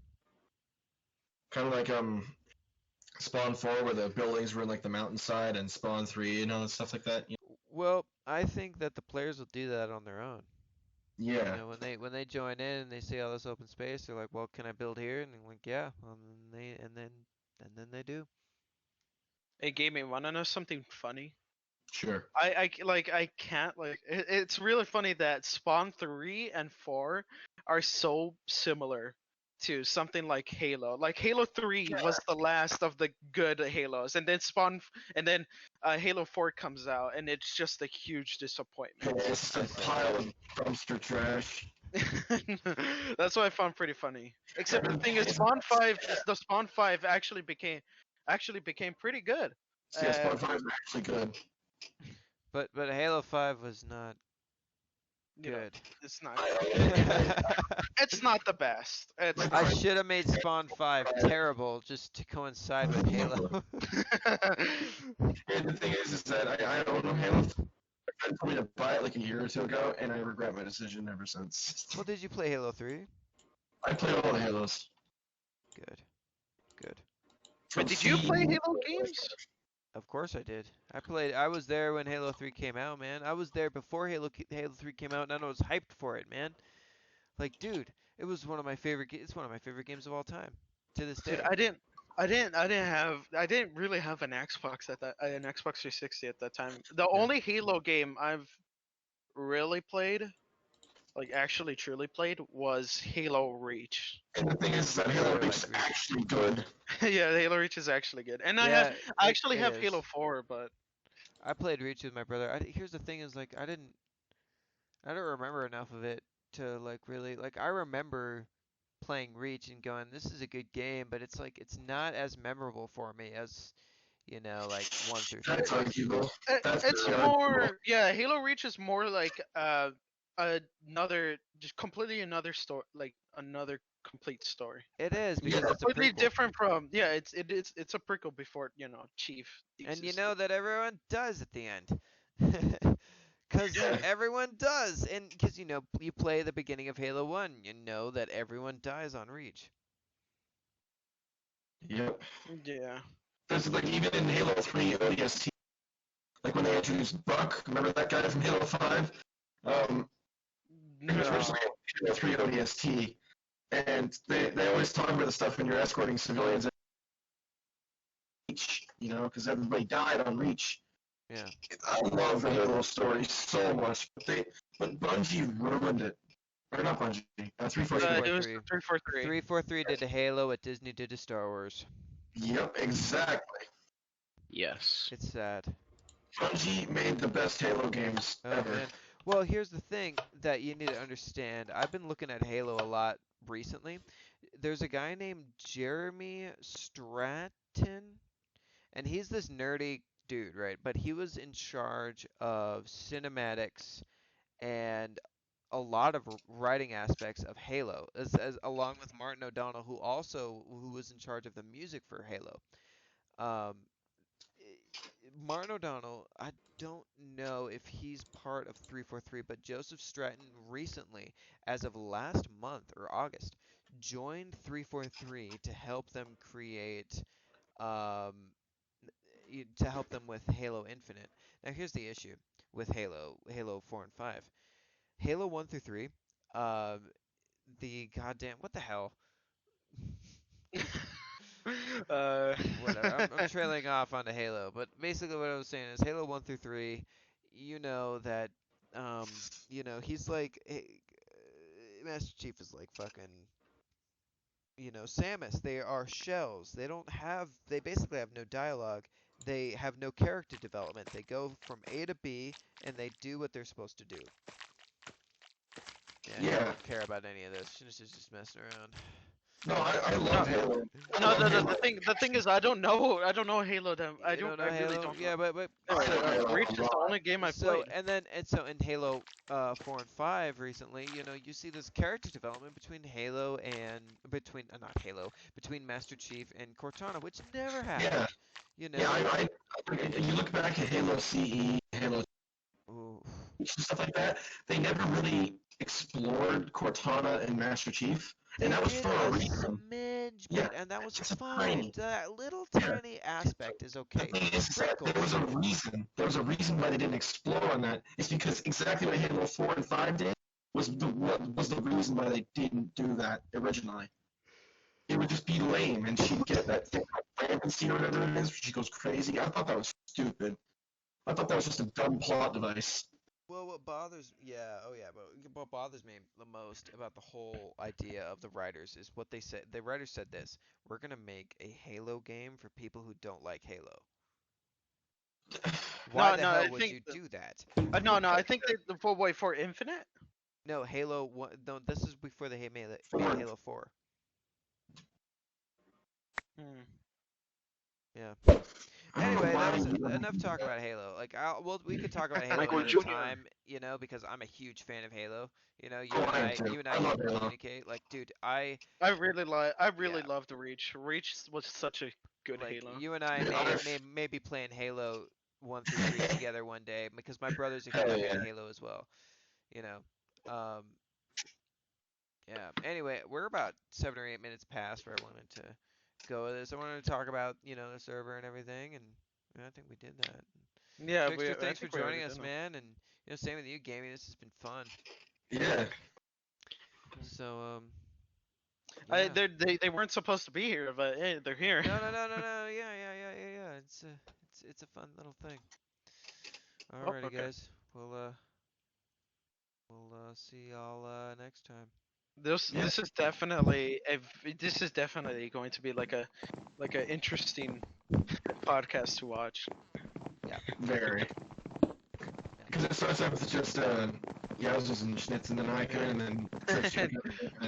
kind of like Spawn 4 where the buildings were in like the mountainside and Spawn 3 and all that stuff like that. Well, I think that the players will do that on their own. You Yeah. know, when they join in and they see all this open space, they're like, "Well, can I build here?" And they're like, "Yeah." And then they do. Hey, gaming, wanna know something funny? Sure. I can't it's really funny that Spawn 3 and 4 are so similar to something like Halo. Like Halo 3 was the last of the good Halos, and then Halo 4 comes out, and it's just a huge disappointment. It's a I say pile that. of dumpster trash. That's what I found pretty funny. Except the thing is, It's- the Spawn 5 actually became pretty good. Yeah, Uh, Spawn 5 is actually good. But Halo 5 was not you know, good. it's not I, it's not the best. It's like, I not. should have made Spawn 5 terrible just to coincide with Halo. And the thing is that I own Halo. My friend told me to buy it like a year or two ago, and I regret my decision ever since. Well, did you play Halo 3? I play all the Halos. Good. Good. Wait, From did you play C. Halo games? Of course I did. I was there when Halo 3 came out, man. I was there before Halo 3 came out, and I was hyped for it, man. Like, dude, it was one of my favorite it's one of my favorite games of all time to this Dude, day. I didn't really have an Xbox 360 at that time. The Yeah. only Halo game I've really played, like actually truly played, was Halo Reach. And the thing is that I Halo really Reach like is Reach. actually good. Yeah, Halo Reach is actually good, and Yeah, I it actually it have Halo is. 4, but I played Reach with my brother. Here's the thing is like I don't remember enough of it to like really like I remember playing Reach and going, this is a good game, but it's like it's not as memorable for me as, like 1 through 3 That's is. arguable. That's it's very arguable. more, yeah, Halo Reach is more like another, just completely another story, like another complete story. It is Yeah, because it's a Completely prequel. different from, yeah, it's a prequel before, Chief And you thesis. know that everyone does at the end. Because yeah, everyone does. And because, you play the beginning of Halo 1, you know that everyone dies on Reach. yep. Yeah. There's like even in Halo 3 ODST, like when they introduced Buck, remember that guy from Halo 5? He was No. originally in Halo 3 ODST, and they always talk about the stuff when you're escorting civilians at Reach, because everybody died on Reach. Yeah. I love the Halo story so much, but Bungie ruined it. Or not Bungie, 343. It was 343. 343. 343 did to Halo what Disney did to Star Wars. Yep, exactly. Yes. It's sad. Bungie made the best Halo games Oh, ever. man. Well, here's the thing that you need to understand. I've been looking at Halo a lot recently. There's a guy named Jeremy Stratton, and he's this nerdy dude, right? But he was in charge of cinematics and a lot of writing aspects of Halo, as along with Martin O'Donnell, who was in charge of the music for Halo. Um, Martin O'Donnell, I don't know if he's part of 343, but Joseph Stratton recently, as of last month or August, joined 343 to help them create, um, to help them with Halo Infinite. Now, here's the issue with Halo 4 and 5. Halo 1 through 3, um, the goddamn, what the hell? Whatever. I'm trailing off onto Halo, but basically what I was saying is Halo 1 through 3. You know that, he's like, Master Chief is like fucking, Samus. They are shells. They basically have no dialogue. They have no character development. They go from A to B and they do what they're supposed to do. Yeah, he Yeah. don't care about any of this. Schnitz's just messing around. No, I love Halo. I No, love the, the, Halo. the thing is, I don't know Halo. I You don't know I really Halo? don't know. Yeah, but I know Halo Reach a is the lot. only game I've so played. so in Halo 4 and 5 recently, you see this character development between Halo and between Master Chief and Cortana, which never happened. You know. Yeah, you look back at Halo CE, Halo Ooh. stuff like that, they never really explored Cortana and Master Chief, They and that was did for a a reason. smidge Yeah, bit, and that was just a fine. tiny. That little Yeah. tiny aspect is The okay. thing is that there was Sprinkles. a reason. There was a reason why they didn't explore on that. It's because exactly what Halo 4 and 5 did what was the reason why they didn't do that originally. It would just be lame, and she'd get that thing called Rampancy or whatever it is, where she goes crazy. I thought that was stupid. I thought that was just a dumb plot device. Well, but what bothers me the most about the whole idea of the writers is what they said. The writers said this: we're gonna make a Halo game for people who don't like Halo. Why No, the no, hell I would think you do that? no, I think the full way for Infinite. No, Halo 1. No, this is before they made Four. Halo 4. Hmm. Yeah. I don't know Anyway, that why was you would enough do talk that. about Halo. We could talk about Halo Michael another Jr. time, because I'm a huge fan of Halo. You Oh, I am too. you and I I love can Halo. communicate. Like, dude, I really yeah, loved Reach. Reach was such a good like Halo. you and I Yeah, may be playing Halo 1 through 3 together one day because my brother's a huge Hell fan of yeah. Halo as well. You know, um, yeah. Anyway, we're about 7 or 8 minutes past where I wanted to go with this. I wanted to talk about the server and everything, and I think we did that. Yeah, Trickster, I thanks for think we already joining us, did. man. And same with you, Gaming. This has been fun. Yeah. So, I yeah. they weren't supposed to be here, but hey, they're here. No. Yeah. It's a fun little thing. Oh, Alrighty, okay. guys. We'll see y'all next time. Yeah. This is definitely going to be like a interesting podcast to watch. Very. Because it starts off with just Yowzers and Schnitz and then Icon, and then Trickster.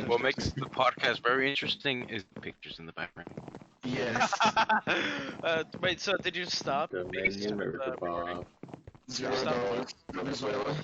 What makes the podcast very interesting is the pictures in the background. Yes. Wait, so did you stop? Domain name recording? Bob. $0 Venezuela.